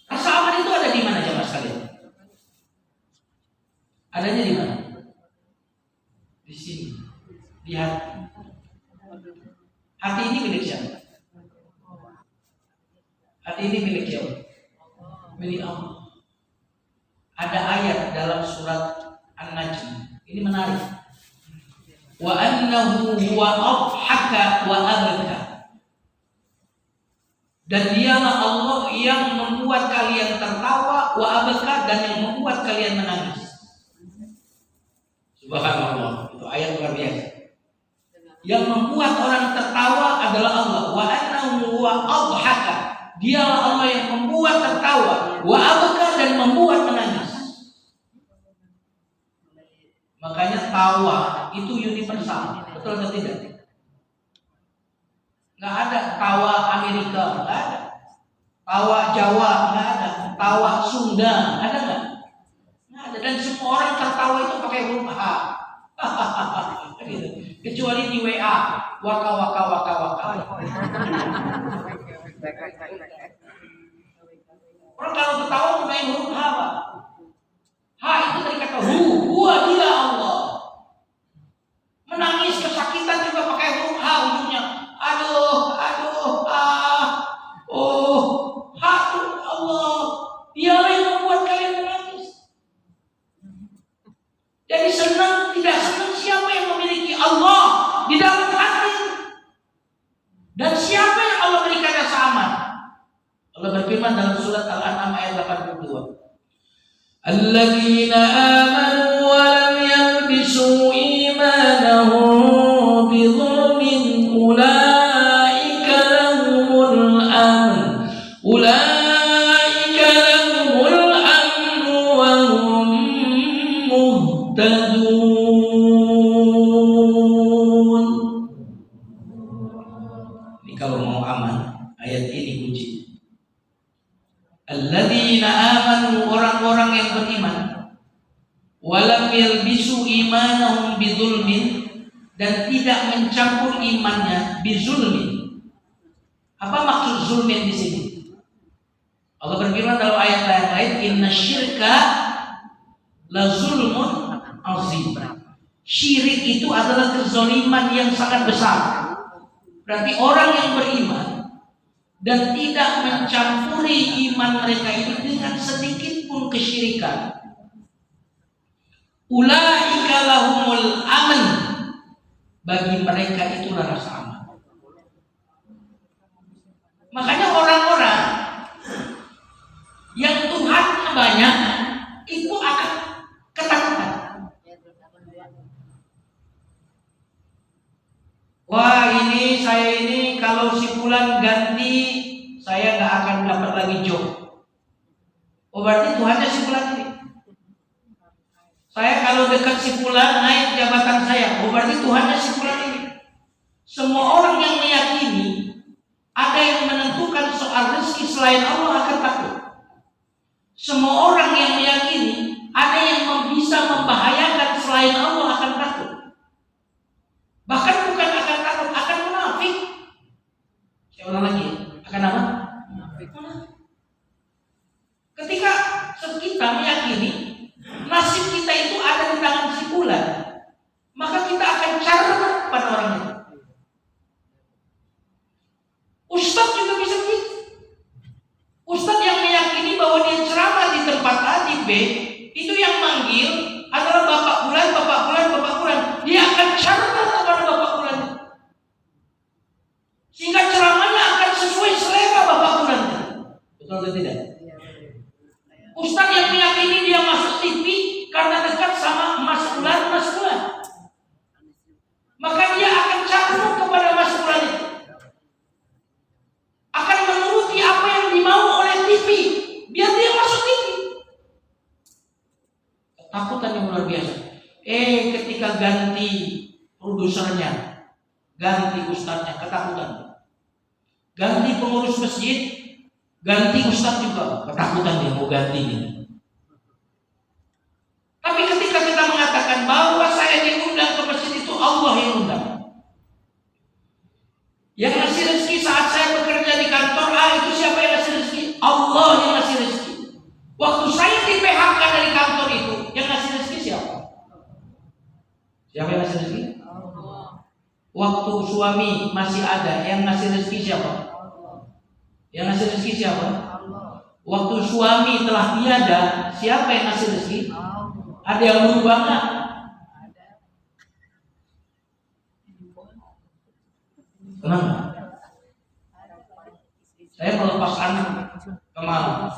Rasa aman itu ada di mana, jamaah sekalian? Adanya di mana? Di sini, di hati. Hati ini milik siapa? Hati ini milik siapa? Milik Allah. Ada ayat dalam surat An-Najm. Ini menarik. Wa annahu huwa adhaka wa abka. Dan dialah Allah yang membuat kalian tertawa, wa abka, dan yang membuat kalian menangis. Subhanallah. Itu ayat luar biasa. Yang membuat orang tertawa adalah Allah. Wa annahu huwa adhaka. Dialah Allah yang membuat tertawa, wa abka, dan membuat menangis. Makanya tawa itu universal, betul atau tidak? Nggak ada tawa Amerika, nggak ada. Tawa Jawa, nggak ada. Tawa Sunda, ada nggak? Nggak ada. Dan semua orang tertawa itu pakai huruf H. Kecuali di WA, waka waka waka waka. Orang kalau ketawa pakai huruf H, Pak. H itu dari kata huwa dia Allah. Menangis kesakitan juga pakai huruf H ujungnya. Aduh, H itu Allah. Dialah yang membuat kalian menangis. Jadi senang tidak senang siapa yang memiliki Allah di dalam hati. Dan siapa yang Allah berikan rasa aman? Allah berfirman dalam surat Al-An'am ayat 82. Alladzina amanu wa lam yalbisu imanahum bidzulmin ulaika lahumul amn. Ulaika lahumul amn wa hum muhtadun. Ini kalau mau aman, ayat ini kunci. Alladzina amanu, orang-orang yang beriman, walam yalbisu imanahum bidzulmin, dan tidak mencampur imannya bizulmin. Apa maksud zulmin di sini? Allah berfirman dalam ayat lain, inna syirka la zulmun azim. Syirik itu adalah kezaliman yang sangat besar. Berarti orang yang beriman dan tidak mencampuri iman mereka ini dengan sedikit pun kesyirikan, ulaika lahumul aman, bagi mereka itulah rasa aman. Makanya orang-orang yang Tuhannya banyak itu akan ketakutan. Wah, saya ini kalau si fulan ganti, saya nggak akan dapat lagi job. Oh, berarti Tuhannya si fulan ini. Saya kalau dekat si fulan naik jabatan saya. Oh, berarti Tuhannya si fulan ini. Semua orang yang meyakini ada yang menentukan soal rezeki selain Allah akan takut. Semua orang yang meyakini ada yang bisa membahayakan selain Allah akan takut. Bahkan bukan akan takut, akan munafik. Saya ulang lagi, akan apa? Munafik. Ketika kita meyakini nasib kita itu ada di tangan si fulan, maka kita akan cermat pada orang itu. Ustadz juga bisa begitu. Ustadz yang meyakini bahwa dia ceramah di tempat A, di B, itu yang manggil adalah Bapak Fulan, Bapak Fulan, Bapak Fulan. Dia akan cermat kepada Bapak Fulan, sehingga ceramahnya akan sesuai selera Bapak Fulan. Betul atau tidak? Ustadz yang meyakini dia masuk TV karena dekat sama Mas Fulan, maka dia akan cermat kepada Mas Fulan itu, akan menuruti apa yang dimau oleh TV, biar dia masuk TV. Ketakutan yang luar biasa. Ketika ganti produsernya, ganti ustadznya, ketakutan. Ganti pengurus masjid, ganti ustadz juga, ketakutan dia mau ganti ini. Tapi ketika kita mengatakan bahwa saya diundang ke masjid, itu Allah yang undang. Yang ngasih rezeki saat saya bekerja di kantor A, itu siapa yang ngasih rezeki? Allah yang ngasih rezeki. Waktu saya di PHK dari kantor itu, yang ngasih rezeki siapa? Siapa yang ngasih rezeki? Allah. Waktu suami masih ada, yang ngasih rezeki siapa? Yang ngasih rezeki siapa? Allah. Waktu suami telah tiada, siapa yang ngasih rezeki? Allah. Ada yang berubah nggak? Kenapa? Saya melepas anak ke malam.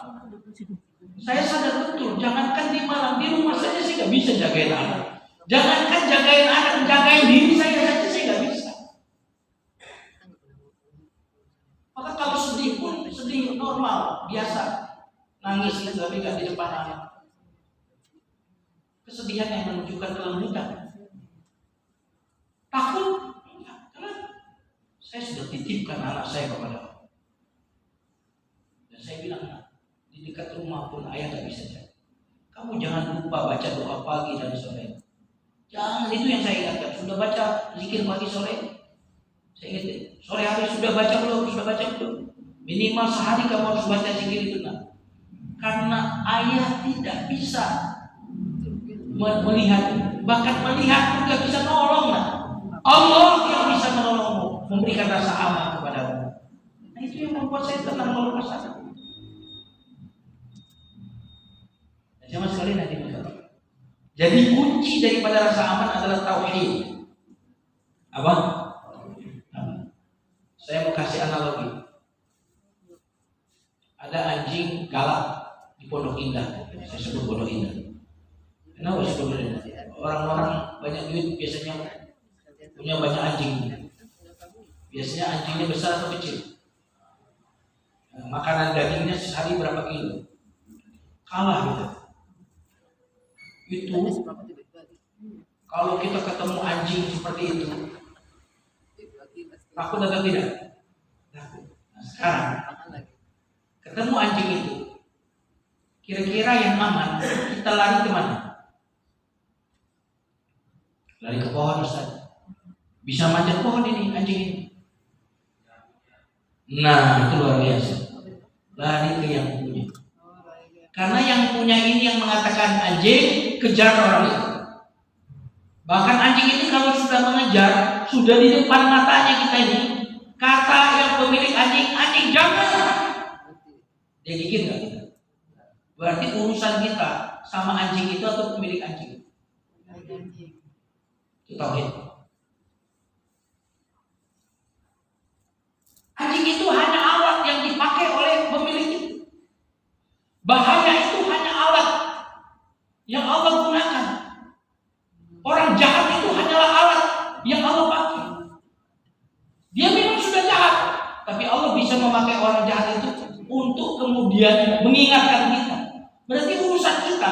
Saya sadar betul, jangankan di malam, di rumah saja saya nggak bisa jagain anak. Jangankan jagain anak, jagain diri saya saja saya nggak bisa. Maka kalau sedih pun sedih normal, biasa, nangis tapi nggak di depan anak. Kesedihan yang menunjukkan kelembutan. Takut? Karena saya sudah titipkan anak saya kepada Allah. Dan saya bilang, di dekat rumah pun ayah nggak bisa jaga. Kamu jangan lupa baca doa pagi dan sore. Jangan, itu yang saya ingatkan. Sudah baca zikir pagi sore? Saya ingat, sore hari sudah baca belum? Sudah baca belum? Minimal sehari kamu harus baca zikir itu. Nah. Karena ayah tidak bisa melihat, bahkan melihat pun gak bisa nolong. Nah. Allah yang bisa menolongmu, memberikan rasa aman kepadamu. Nah, itu yang membuat saya tenang melepas asa. Sama sekali nanti betul. Jadi kunci daripada rasa aman adalah tauhid. Apa? Saya mau kasih analogi. Ada anjing galak di Pondok Indah. Saya sebut Pondok Indah. Kenapa sebut Pondok Indah? Orang-orang banyak duit biasanya punya banyak anjing. Biasanya anjingnya besar atau kecil. Makanan dagingnya sehari berapa kilo? Kalah gitu. Itu kalau kita ketemu anjing seperti itu, takut atau tidak? Takut. Nah, sekarang ketemu anjing itu, kira-kira yang aman, kita lari kemana? Lari ke pohon, Ustaz. Bisa manjat pohon ini anjing ini. Nah, itu luar biasa. Lari ke yang punya. Karena yang punya ini yang mengatakan anjing, kejar orang itu. Bahkan anjing ini kalau sudah mengejar, sudah di depan matanya kita ini, kata yang pemilik anjing, anjing jangan. Dia gigit nggak kita? Berarti urusan kita sama anjing itu atau pemilik anjing? Itu tauhid. Anjing itu hanya alat yang dipakai oleh pemilik itu. Bahaya itu hanya alat yang Allah gunakan. Orang jahat itu hanyalah alat yang Allah pakai. Dia memang sudah jahat, tapi Allah bisa memakai orang jahat itu untuk kemudian mengingatkan kita. Berarti urusan kita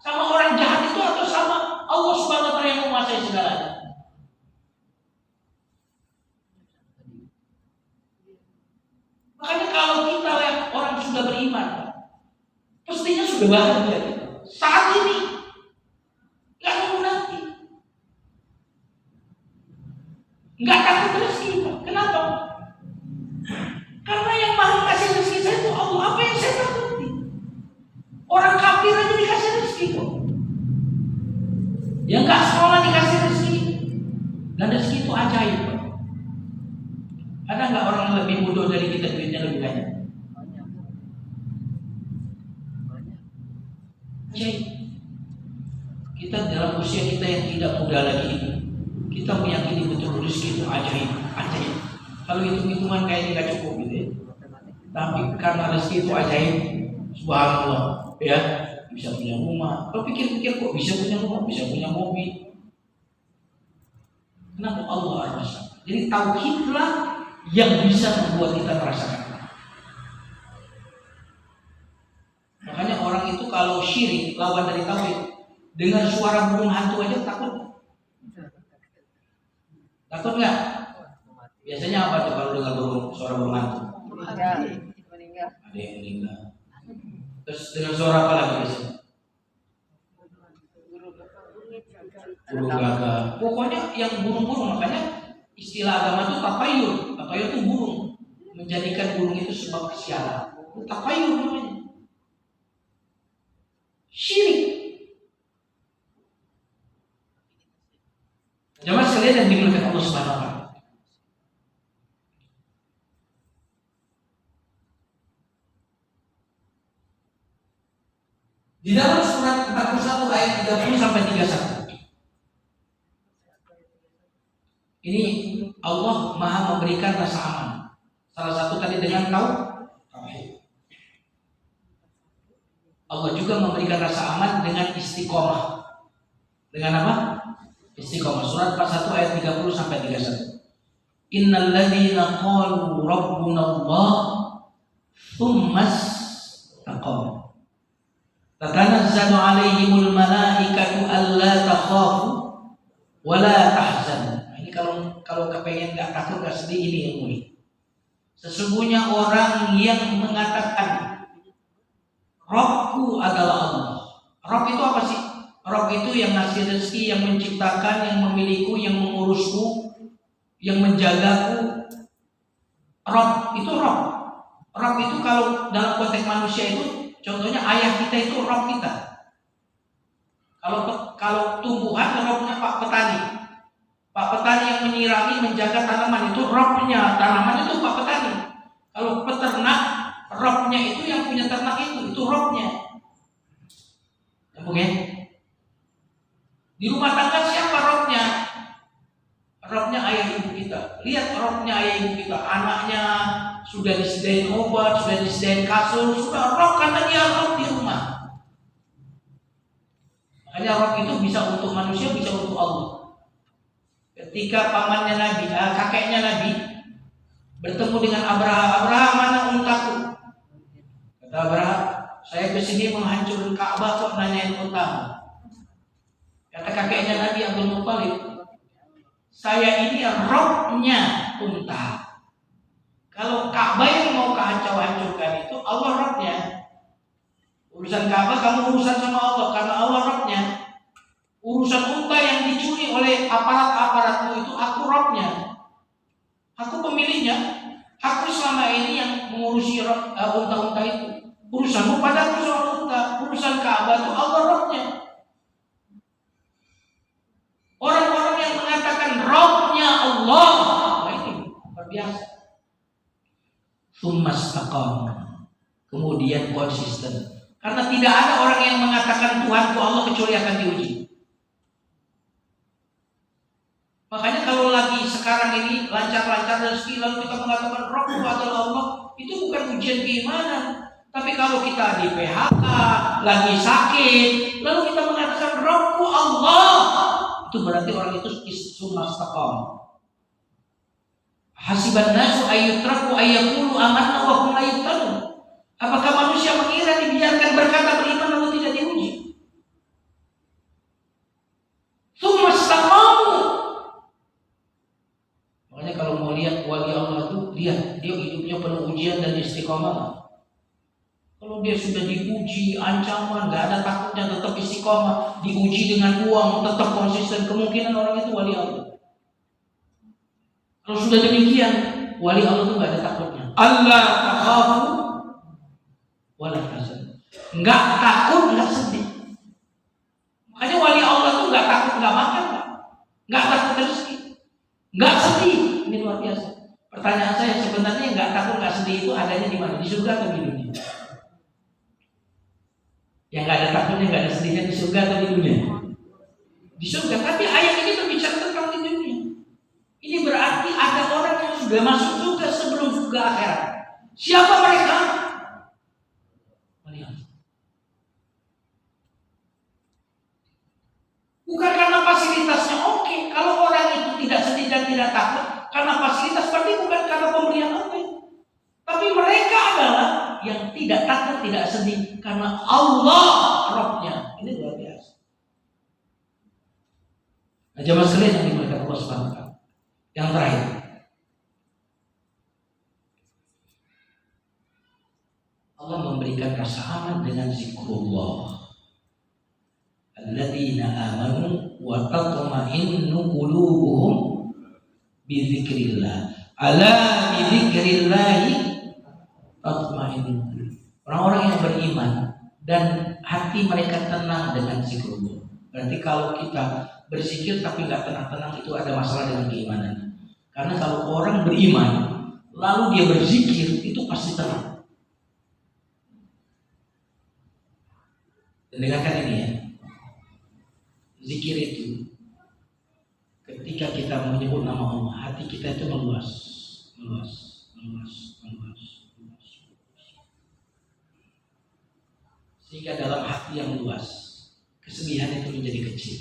sama orang jahat itu atau sama Allah Subhanahu wa taala yang menguasai segalanya. Makanya kalau kita yang orang sudah beriman, pastinya sudah bahagia kita. Saat ini nggak nunggu nanti, nggak takut rezeki. Kenapa? Karena yang maha kasih rezeki saya itu Allah. Apa yang saya takuti? Orang kafir aja dikasih rezeki kok. Yang nggak sekolah dikasih rezeki. Dan rezeki itu ajaib. Ada nggak orang yang lebih bodoh dari kita, duitnya lebih banyak? Ajaib. Kita dalam usia kita yang tidak muda lagi ini, kita meyakini betul rezeki itu ajaib, ajaib. Kalau hitung-hitungan kayaknya nggak cukup gitu ya. Tapi karena rezeki itu ajaib, subhanallah, ya bisa punya rumah. Kalau pikir-pikir kok bisa punya rumah, bisa punya mobil. Kenapa Allah ar-Razzaq? Jadi tauhidlah yang bisa membuat kita merasakan. Makanya orang itu kalau syirik lawan dari tauhid, dengar suara burung hantu aja takut. Takut nggak? Biasanya apa tuh kalau dengar suara burung hantu? Meninggal. Ada yang meninggal. Terus dengan suara apa lagi biasanya? Burung gagak. Pokoknya yang burung-burung. Makanya istilah agama itu tapayur. Tapayur itu burung. Menjadikan burung itu sebab kesialan. Tapayur namanya. Syirik. Jamaah sekalian yang dimuliakan Allah Subhanahu wa taala. Di dalam surat 41 ayat 30 sampai 31. Ini Allah Maha memberikan rasa aman. Salah satu tadi dengan tauhid. Allah juga memberikan rasa aman dengan istiqomah. Dengan apa? Istiqomah. Surat 41 ayat 30 sampai 31. Innal ladzina qalu rabbuna Allah tsumma istaqamu tatanazzalu 'alaihimul malaikatu alla takhafu wa la tahzanu. Ini kalau kepengen enggak takut enggak sedih ini yang mulia. Sesungguhnya orang yang mengatakan Rabbku adalah Allah. Rabb itu apa sih? Rabb itu yang ngasih rezeki, yang menciptakan, yang memilikiku, yang mengurusku, yang menjagaku. Rabb itu Rabb. Rabb itu kalau dalam konteks manusia itu, contohnya ayah kita itu Rabb kita. Kalau tumbuhan, Rabbnya Pak Petani. Pak Petani yang menyirangi, menjaga tanaman itu Rabbnya. Tanaman itu Pak Petani. Kalau peternak, Rabbnya itu yang punya ternak itu Rabbnya. Nyambung ya? Di rumah tangga siapa robnya? Robnya ayah ibu kita. Lihat robnya ayah ibu kita. Anaknya sudah disediain obat, sudah disediain kasur, sudah rob karena dia rob di rumah. Makanya rob itu bisa untuk manusia, bisa untuk Allah. Ketika pamannya Nabi, kakeknya Nabi bertemu dengan Abraha, mana untaku? Kata Abraha, saya kesini menghancurkan Ka'bah kok nanyain untamu. Kata kakeknya Nabi Abdul Muttalib, saya ini robnya unta. Kalau Ka'bah yang mau hancurkan itu Allah robnya. Urusan Ka'bah kamu urusan sama Allah karena Allah robnya. Urusan unta yang dicuri oleh aparat-aparatmu itu aku robnya. Aku pemiliknya. Aku selama ini yang mengurusi unta-unta itu. Urusanmu padaku soal unta. Urusan Ka'bah itu Allah robnya. Orang-orang yang mengatakan robnya Allah, ini luar biasa. Tsumastaqam, kemudian konsisten. Karena tidak ada orang yang mengatakan Tuhanku Allah kecuali akan diuji. Makanya kalau lagi sekarang ini lancar-lancar rezeki lalu kita mengatakan Rabbku adalah Allah, itu bukan ujian keimanan. Tapi kalau kita di PHK, lagi sakit, lalu kita mengatakan Rabbku Allah, itu berarti orang itu tsumastaqam. Hasiban nasu ayyutraku ayyaqulu amanna wa hum la yuftanun. Apakah manusia mengira dibiarkan berkata beriman lalu tidak diuji? Tsumastaqamu. Makanya kalau mau lihat wali Allah itu, lihat dia hidupnya penuh ujian dan istiqomah. Kalau dia sudah diuji, ancaman, nggak ada takutnya, tetap istiqomah, diuji dengan uang, tetap konsisten, kemungkinan orang itu wali Allah. Kalau sudah demikian, wali Allah itu nggak ada takutnya. Allah takhafu wala tahzan. Nggak takut, nggak sedih. Makanya wali Allah itu nggak takut, nggak makan, nggak takut rezeki, nggak sedih. Ini luar biasa. Pertanyaan saya sebenarnya nggak takut, nggak sedih itu adanya di mana? Di surga atau di dunia? Yang nggak ada takutnya, nggak ada sedihnya di surga atau di dunia? Di surga. Tapi ayat ini berbicara tentang di dunia. Ini berarti ada orang yang sudah masuk surga sebelum surga akhirat. Siapa mereka? Melihat. Bukan karena fasilitasnya oke. Kalau orang itu tidak sedih dan tidak takut karena fasilitas, berarti bukan karena pemberian Allah. Tapi mereka adalah yang tidak takut, tidak sedih karena Allah Rabbnya. Ini luar biasa. Nah, jemaah sekalian yang dimuliakan Allah Subhanahu wa taala. Yang terakhir, Allah memberikan rasa aman dengan zikrullah. Alladzina amanu wa tatma'innu qulubuhum bi dzikrillah. Ala bi dzikrillah tatma'innul qulub. Orang-orang yang beriman dan hati mereka tenang dengan zikrullah. Berarti kalau kita berzikir tapi nggak tenang-tenang, itu ada masalah dengan keimanan. Karena kalau orang beriman lalu dia berzikir, itu pasti tenang. Dan dengarkan ini ya, zikir itu ketika kita menyebut nama Allah, hati kita itu meluas. Sehingga dalam hati yang luas, kesedihan itu menjadi kecil.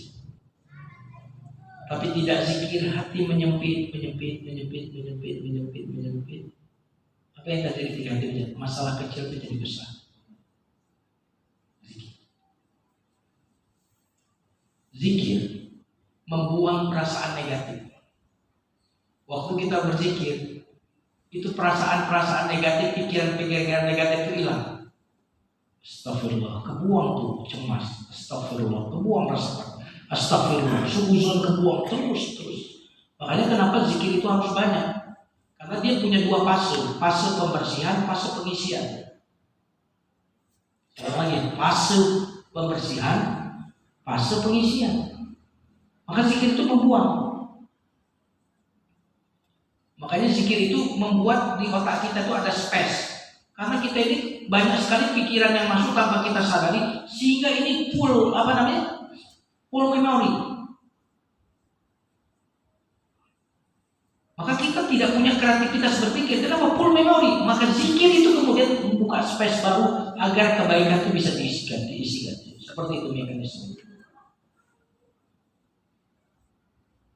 Tapi tidak zikir, hati menyempit. Apa yang terjadi ketika hati masalah kecil menjadi besar. Zikir membuang perasaan negatif. Waktu kita berzikir, itu perasaan-perasaan negatif, pikiran-pikiran negatif itu hilang. Astagfirullah, kebuang tuh cemas. Astagfirullah, kebuang rasa. Astagfirullah, suuzon kebuang terus. Makanya kenapa zikir itu harus banyak? Karena dia punya dua fase pembersihan, fase pengisian. Lagi, fase pembersihan, fase pengisian. Maka zikir itu membuang. Makanya zikir itu membuat di otak kita itu ada space. Karena kita ini banyak sekali pikiran yang masuk tanpa kita sadari, sehingga ini full full memori. Maka kita tidak punya kreativitas berpikir, kenapa full memori? Maka zikir itu kemudian membuka space baru agar kebaikan itu bisa diisikan. Seperti itu mekanisme.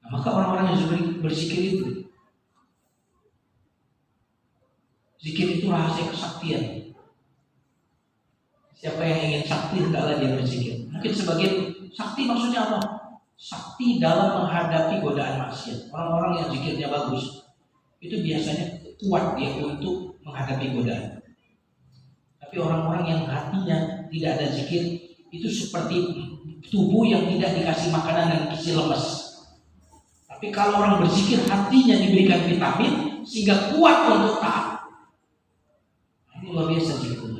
Nah, maka orang-orang yang berzikir itu, zikir itu rahasia kesaktian. Siapa yang ingin sakti hendaklah dia berzikir. Mungkin sebagian sakti maksudnya apa? Sakti dalam menghadapi godaan maksiat. Orang-orang yang zikirnya bagus itu biasanya kuat dia untuk menghadapi godaan. Tapi orang-orang yang hatinya tidak ada zikir itu seperti tubuh yang tidak dikasih makanan dan gizi lemes. Tapi kalau orang berzikir hatinya diberikan vitamin sehingga kuat untuk taat. Ini luar biasa zikir.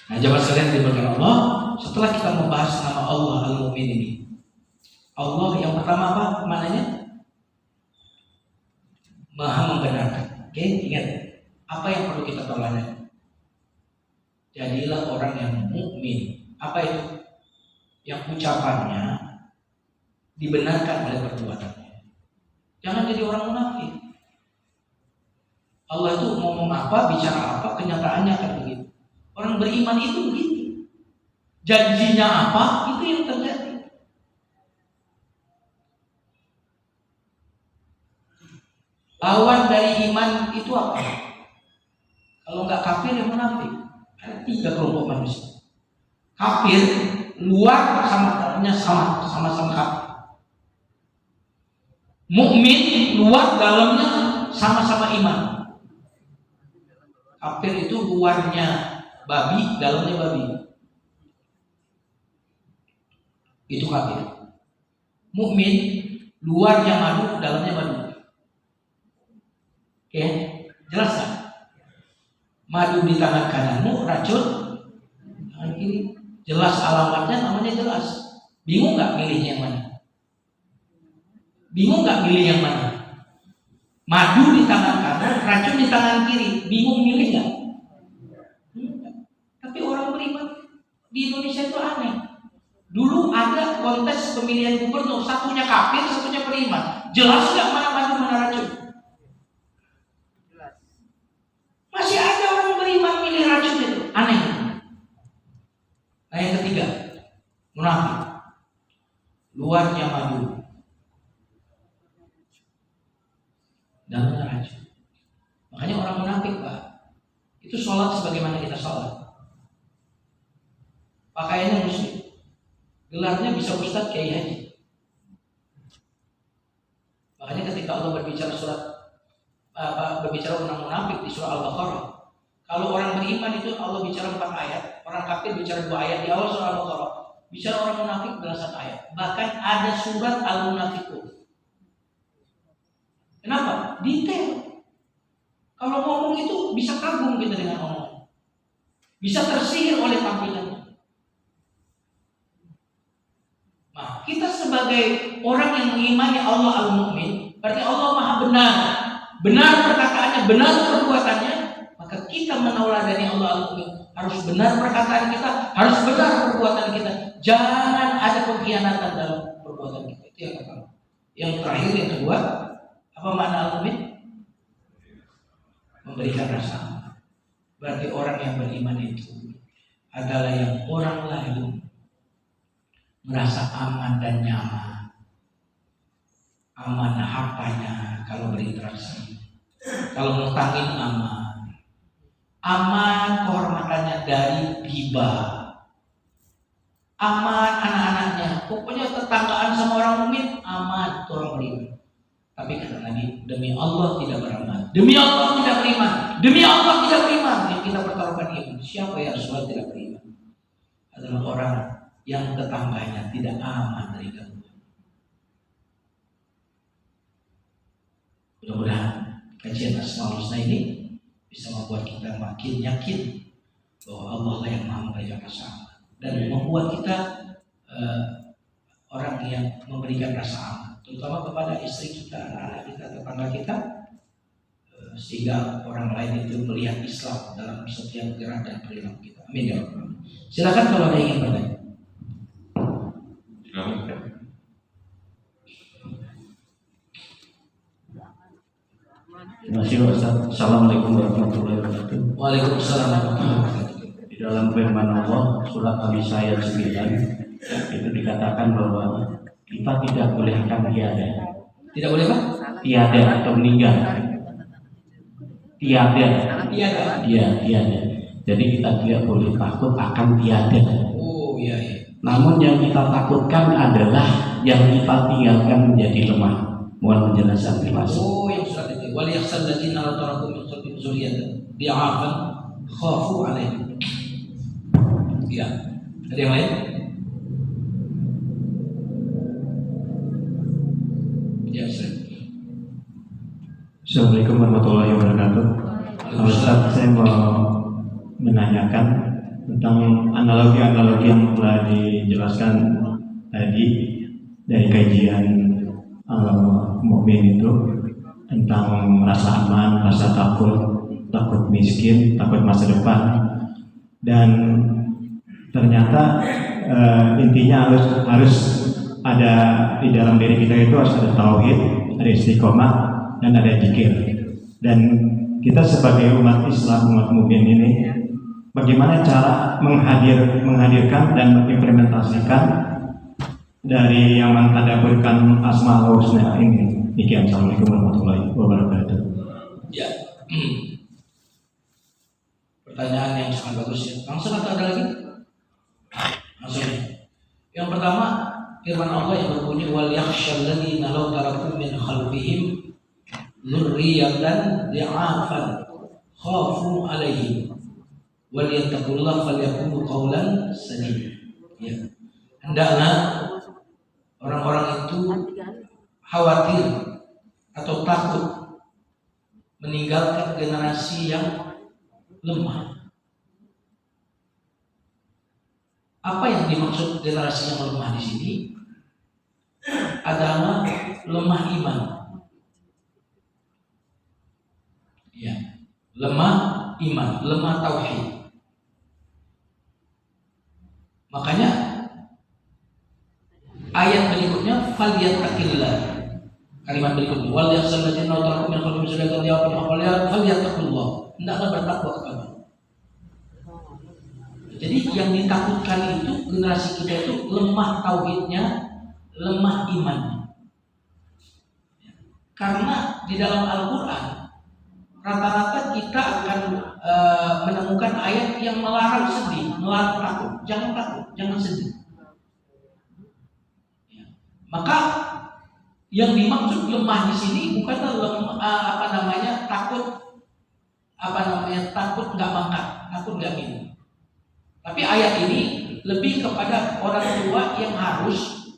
Nah, jemaah sekalian diberkahi Allah, setelah kita membahas nama Allah Al-Mu'min ini. Allah yang pertama apa maknanya? Maha membenarkan. Oke, ingat apa yang perlu kita teladan? Jadilah orang yang mukmin. Apa itu? Yang ucapannya dibenarkan oleh perbuatannya. Jangan jadi orang munafik. Allah itu ngomong apa, bicara apa, kenyataannya akan begitu. Orang beriman itu begitu. Janjinya apa, itu yang terjadi. Lawan dari iman itu apa? Kalau nggak kafir yang munafik. Ada 3 kelompok manusia. Kafir luar sama-sama kafir. Mukmin luar dalamnya sama-sama iman. Kafir itu luarnya babi, dalamnya babi. Itu kafir. Mukmin luarnya madu, dalamnya madu. Oke, jelas kan? Madu di tangan kananmu, racun tangan kiri. Jelas alamatnya, namanya jelas. Bingung nggak milihnya yang mana? Bingung nggak milih yang mana? Madu di tangan kanan, racun di tangan kiri. Bingung milih nggak? Tapi orang beriman di Indonesia itu aneh. Dulu ada kontes pemilihan gubernur, satunya kafir, satunya beriman. Jelas nggak mana madu, mana racun? Masih ada orang beriman milih racun itu. Aneh. Nah, yang ketiga, munafik. Luarnya madu, dalamnya racun. Makanya orang munafik, Pak, itu sholat sebagaimana kita sholat. Pakaiannya muslim. Gelarnya bisa ustadz, kiai, haji. Makanya ketika Allah berbicara berbicara tentang munafik di surah Al-Baqarah, kalau orang beriman itu Allah bicara 4 ayat, orang kafir bicara 2 ayat. Di awal surah Al-Baqarah bicara orang munafik belasan ayat. Bahkan ada surat Al-Munafiqun. Kenapa? Detail. Kalau ngomong itu bisa kagum kita dengan omongan, bisa tersihir oleh tampilannya. Nah, kita sebagai orang yang mengimani Allah Al-Mu'min, berarti Allah Maha benar. Benar perkataannya, benar perbuatannya. Maka kita menauladani Allah Al-Mu'min. Harus benar perkataan kita, harus benar perbuatan kita. Jangan ada pengkhianatan dalam perbuatan kita. Itu yang pertama. Yang terakhir, yang kedua, apa makna Al-Mu'min? Memberikan rasa aman. Berarti orang yang beriman itu adalah yang orang lain merasa aman dan nyaman. Aman hartanya kalau berinteraksi, kalau ngutangin aman. Aman kehormatannya dari riba. Aman anak-anaknya. Pokoknya tetanggaan sama orang mukmin aman, itu orang beriman. Tapi kata Nabi, demi Allah tidak beramal, demi Allah tidak beriman, demi Allah tidak beriman. Yang kita pertaruhkan iman. Siapa yang Rasulullah tidak beriman? Adalah orang yang tetangganya tidak aman dari gangguan. Mudah-mudahan kajian Asmaul Husna ini bisa membuat kita makin yakin bahwa Allah lah yang Maha memberikan rasa aman, dan membuat kita orang yang memberikan rasa aman, terutama kepada istri kita, anak-anak kita, tetangga kita, sehingga orang lain itu melihat Islam dalam setiap gerak dan perilaku kita. Amin ya Allah. Silakan kalau ada yang ingin bertanya. Terima kasih Ustaz. Assalamualaikum warahmatullahi wabarakatuh. Waalaikumsalam warahmatullahi wabarakatuh. Di dalam firman Allah surat An-Nisa ayat 9 itu dikatakan bahwa kita tidak boleh akan tiada. Tidak boleh Pak? Tiada atau meninggal. Tiada. Tiada. Iya, tiada. Jadi kita tidak boleh takut akan tiada. Oh iya iya. Namun yang kita takutkan adalah yang kita tinggalkan menjadi lemah. Mohon penjelasan, terima kasih. Oh yang surat itu. Wal yakhshal ladzina la taraku min khalfihim dzurriyyatan bi'afan khafu 'alaihim. Ya. Ada yang lain? Ya, Ustaz. Assalamualaikum warahmatullahi wabarakatuh. Ustaz, saya mau menanyakan tentang analogi-analogi yang telah dijelaskan tadi dari kajian mukmin itu tentang rasa aman, rasa takut miskin, takut masa depan, dan ternyata intinya harus ada di dalam diri kita itu harus ada tauhid, ada istiqomah, dan ada zikir. Dan kita sebagai umat Islam, umat mukmin ini, bagaimana cara menghadirkan dan mengimplementasikan dari yang mentadaburkan Asmaul Husna ini? Demikian. Assalamualaikum warahmatullahi wabarakatuh. Ya. Pertanyaan yang sangat bagus ya. Langsung atau ada lagi? Langsung ya. Yang pertama, firman Allah yang berbunyi wal yakhshal ladzina law taraku min khalfihim dzurriyyatan dha'afan khafu 'alaihim wal yattaqullaha falyaqulu qawlan sadida. Ya. Hendaklah orang-orang itu khawatir atau takut meninggalkan generasi yang lemah. Apa yang dimaksud generasi yang lemah di sini adalah lemah iman. Ya, lemah iman, lemah tauhid. Makanya ayat berikutnya falyattaqillah. Kalimat berikutnya wal yakhshal ladzina taraku min khalfihim dzurriyyatan dha'afan falyattaqullah. Hendaklah bertakwa kepada Allah. Jadi yang ditakutkan itu generasi kita itu lemah tauhidnya, lemah imannya. Karena di dalam Al-Quran rata-rata kita akan menemukan ayat yang melarang sedih, melarang takut. Jangan takut, jangan sedih. Maka yang dimaksud lemah di sini bukanlah takut nggak makan, takut nggak minum. Tapi ayat ini lebih kepada orang tua yang harus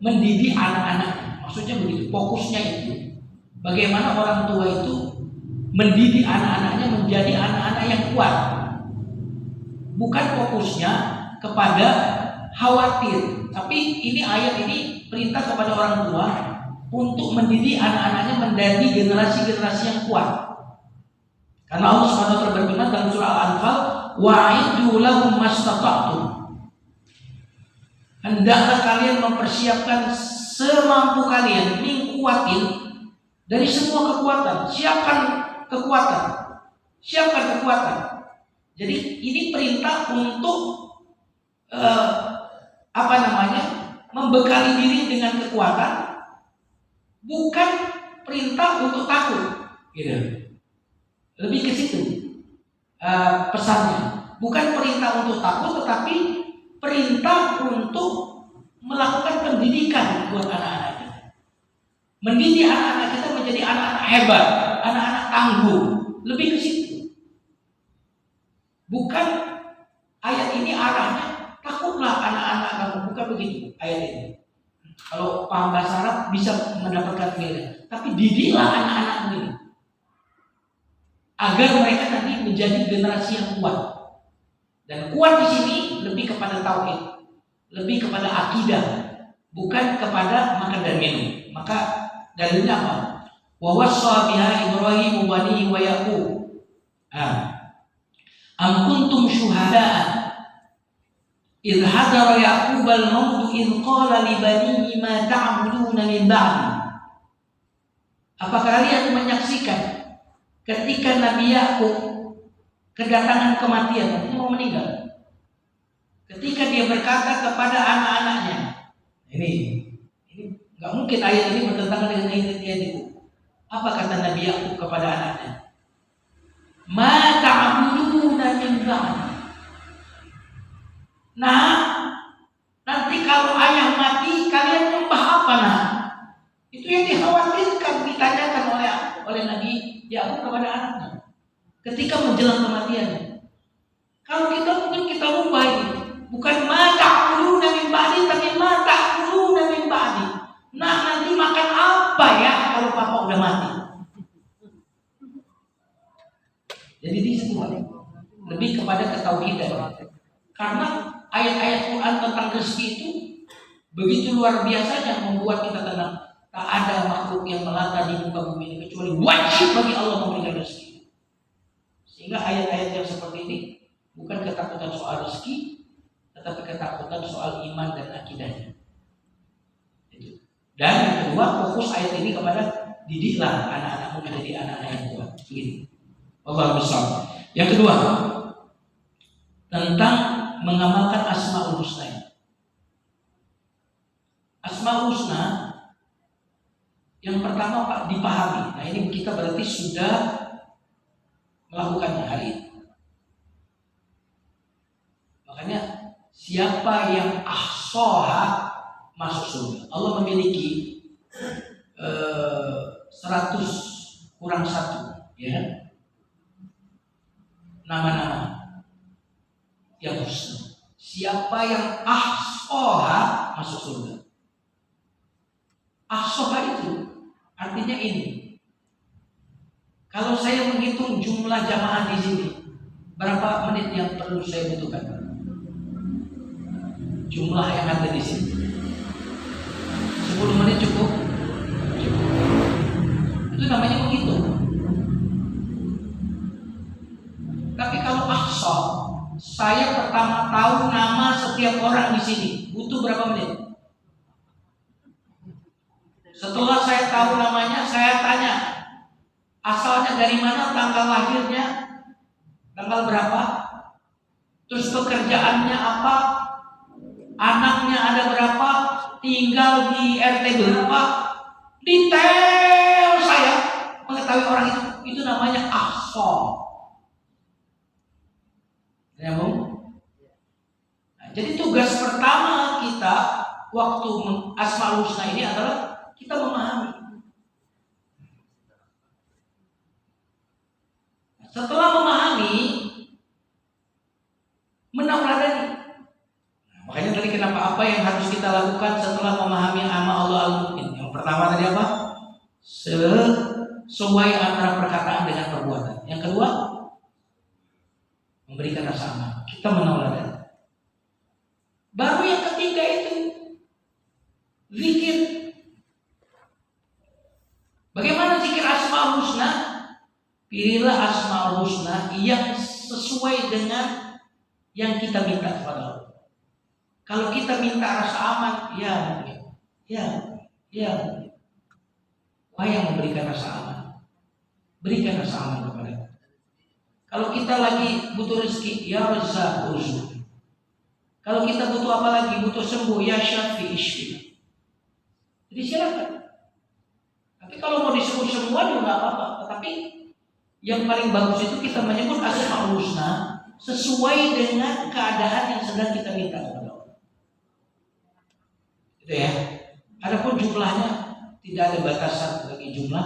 mendidik anak-anak. Maksudnya begitu, fokusnya itu bagaimana orang tua itu mendidik anak-anaknya menjadi anak-anak yang kuat. Bukan fokusnya kepada khawatir. Tapi ini ayat ini perintah kepada orang tua untuk mendidik anak-anaknya menjadi generasi-generasi yang kuat. Karena Allah SWT berfirman dalam surah Al-Anfal, wa'iddu lahum mastata'tum. Hendaklah kalian mempersiapkan semampu kalian min kuatin, dari semua kekuatan. Siapkan kekuatan. Jadi ini perintah untuk membekali diri dengan kekuatan, bukan perintah untuk takut. Gitu. Lebih ke situ pesannya. Bukan perintah untuk takut, tetapi perintah untuk melakukan pendidikan buat anak-anak kita. Mendidik anak-anak kita menjadi anak-anak hebat, anak-anak tangguh. Lebih ke situ. Bukan ayat ini arahnya takutlah anak-anak kamu, bukan begitu ayat ini. Kalau paham bahasa Arab bisa mendapatkan nilai. Tapi didiklah anak-anak ini agar mereka nanti menjadi generasi yang kuat. Dan kuat di sini lebih kepada tauhid, lebih kepada akidah, bukan kepada makan dan minum. Maka dalilnya apa? Wa wassa biha Ibrahim banihi wa Yaqub. Am kuntum syuhada'a idh hadara Yaqub al-maut idh qala li banihi ma ta'buduna min ba'di Apa kalian menyaksikan ketika Nabi Yakub kedatangan kematian, dia mau meninggal. Ketika dia berkata kepada anak-anaknya, ini nggak mungkin ayat ini bertentangan dengan ayat itu. Apa kata Nabi Yakub kepada anaknya? Ma ta'buduna min ba'di. Nah, nanti kalau ayah mati, kalian nyembah apa nah? Itu yang dikhawatirkan, ditanyakan oleh Nabi Yakub kepada anaknya ketika menjelang kematiannya. Kalau kita mungkin kita lupa ini, bukan ma ta'buduna min ba'di, tapi ma ta'buduna min ba'di. Nah, nanti makan apa ya kalau papa udah mati? Jadi di situ lebih kepada ketauhidan. Karena ayat-ayat Quran tentang rezeki itu begitu luar biasanya membuat kita tenang. Tak ada makhluk yang melata di muka bumi ini kecuali wajib bagi Allah memberikan rezeki. Sehingga ayat-ayat yang seperti ini bukan ketakutan soal rezeki, tetapi ketakutan soal iman dan akidahnya. Dan yang kedua, fokus ayat ini kepada didiklah anak-anakmu menjadi anak-anak yang kuat. Begini. Allah besar. Yang kedua, tentang mengamalkan Asmaul Husna. Asmaul Husna yang pertama Pak dipahami. Nah ini kita berarti sudah melakukannya hari ini. Makanya siapa yang ahsoha masuk surga. Allah memiliki 100 kurang 1 ya. Nama-nama yang husna. Siapa yang ahsoha masuk surga. Ahsoha itu artinya ini. Kalau saya menghitung jumlah jamaah di sini, berapa menit yang perlu saya butuhkan? Jumlah yang ada di sini. 10 menit cukup? Itu namanya menghitung. Tapi kalau ahsa, saya pertama tahu nama setiap orang di sini, butuh berapa menit? Setelah saya tahu namanya, saya tanya asalnya dari mana, tanggal lahirnya, tanggal berapa, terus pekerjaannya apa, anaknya ada berapa, tinggal di RT berapa, detail saya mengetahui orang itu namanya ahsa. Ya, Bung? Nah, jadi tugas pertama kita waktu Asmaul Husna ini adalah kita memahami. Setelah memahami, menauladani. Nah, makanya tadi kenapa apa yang harus kita lakukan setelah memahami nama Allah Al-Mu'min? Yang pertama tadi apa? Sesuai antara perkataan dengan perbuatan. Yang kedua, memberikan rasa aman. Kita menauladani. Baru yang ketiga itu zikir. Bagaimana zikir Asmaul Husna? Pilihlah Asmaul Husna yang sesuai dengan yang kita minta kepada Allah. Kalau kita minta rasa aman, ya. Wah yang memberikan rasa aman. Berikan rasa aman kepada kita. Kalau kita lagi butuh rezeki, ya Razzaq urzuq. Kalau kita butuh apa lagi? Butuh sembuh, ya Syafi ishfi. Jadi silakan. Tapi kalau mau disebut semua juga nggak apa-apa. Tetapi yang paling bagus itu kita menyebut Asmaul Husna sesuai dengan keadaan yang sedang kita minta kepada Allah. Itu ya. Adapun jumlahnya tidak ada batasan bagi jumlah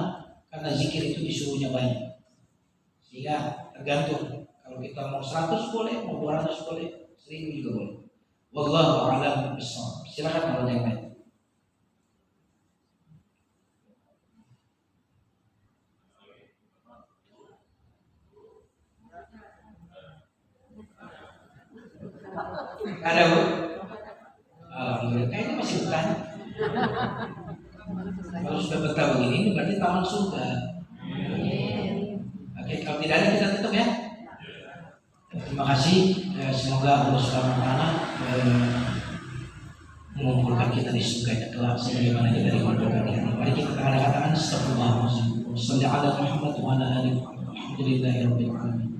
karena zikir itu disuruhnya banyak. Sehingga tergantung. Kalau kita mau 100 boleh, mau 200 boleh, 1000 juga boleh. Wallahu a'lam bishawab. Silakan kalau yang lain. Ada Bu? Alhamdulillah. Kayaknya masih bertanya. Kalau sudah betah begini, berarti taman surga. Oke, kalau tidak ada kita tutup ya. Terima kasih. Semoga Allah Subhanahu wa taala mengumpulkan kita di surga kelak sebagaimana kita dikumpulkan di hari. Mari kita katakan astagfirullahaladzim. Salli ala Muhammad wa ala ali Muhammad. Alhamdulillahirabbil alamin.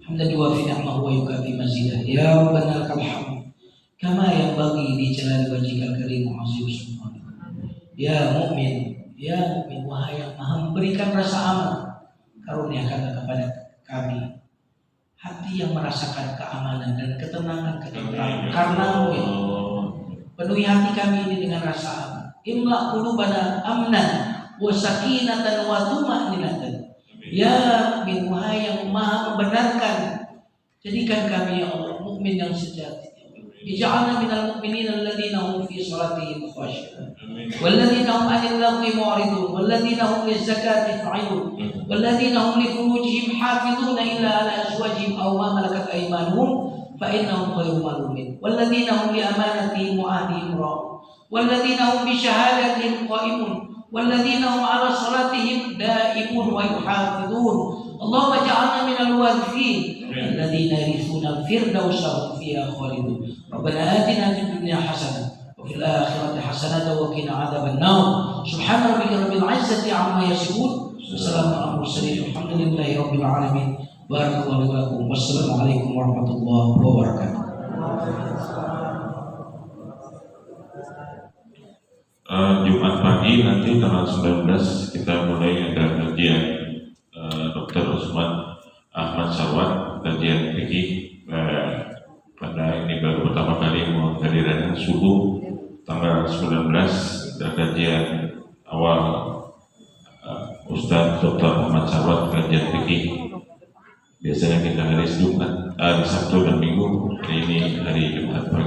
Hamdan yuwafi ni'amahu wa yukafi mazidah. Ya Rabbana lakal hamd kama yanbaghi li jalali wajhikal karim wa 'azimi sultanik. Ya mukmin, wahai yang Maha memberikan rasa aman, karuniakanlah kepada kami hati yang merasakan keamanan dan ketenangan karena-Mu ya. Penuhi hati kami ini dengan rasa aman. Imla qulubana amnan wa sakinatan wa tuma'ninatan. Ya min wahai yang Maha membenarkan, jadikan kami ya Allah mukmin yang sejati. Ij'alna minal mu'minina alladziina hum fi shalatihim khashi'un walladziina hum 'anil lagwi mu'ridun walladziina hum liz-zakati fa'ilun walladziina hum li furujihim hafizuna illa 'ala azwajihim aw ma malakat aymanuhum fa innahum ghayru malumin walladziina hum li amanatihim wa 'ahdihim ra'un walladziina hum bi shahadatihim qa'imun walladziina hum 'ala salatihim da'imun wa yuhafizun. Allahumma ij'alna minal warithin alladziina yarithuna al-firdausa hum fiha khalidun. Rabbana atina fid dunya hasanah wa fil akhirati hasanah wa qina adzabannar. Subhana rabbika rabbil izzati 'amma yasifun. Wassalamu ala mursalin. Alhamdulillahi rabbil alamin. Barakallahu lakum. Wassalamualaikum warahmatullahi wabarakatuh. Jumat pagi nanti tanggal 19 kita mulai ada kajian Dr. Usman Ahmad Sarwan, kajian fikih. Pada ini baru pertama kali mau hadiran subuh tanggal 19 ada kajian awal Ustaz Dr. Ahmad Sarwan, kajian fikih. Biasanya kita hari Jumat, hari Sabtu dan Minggu. Hari ini hari Jumat pagi.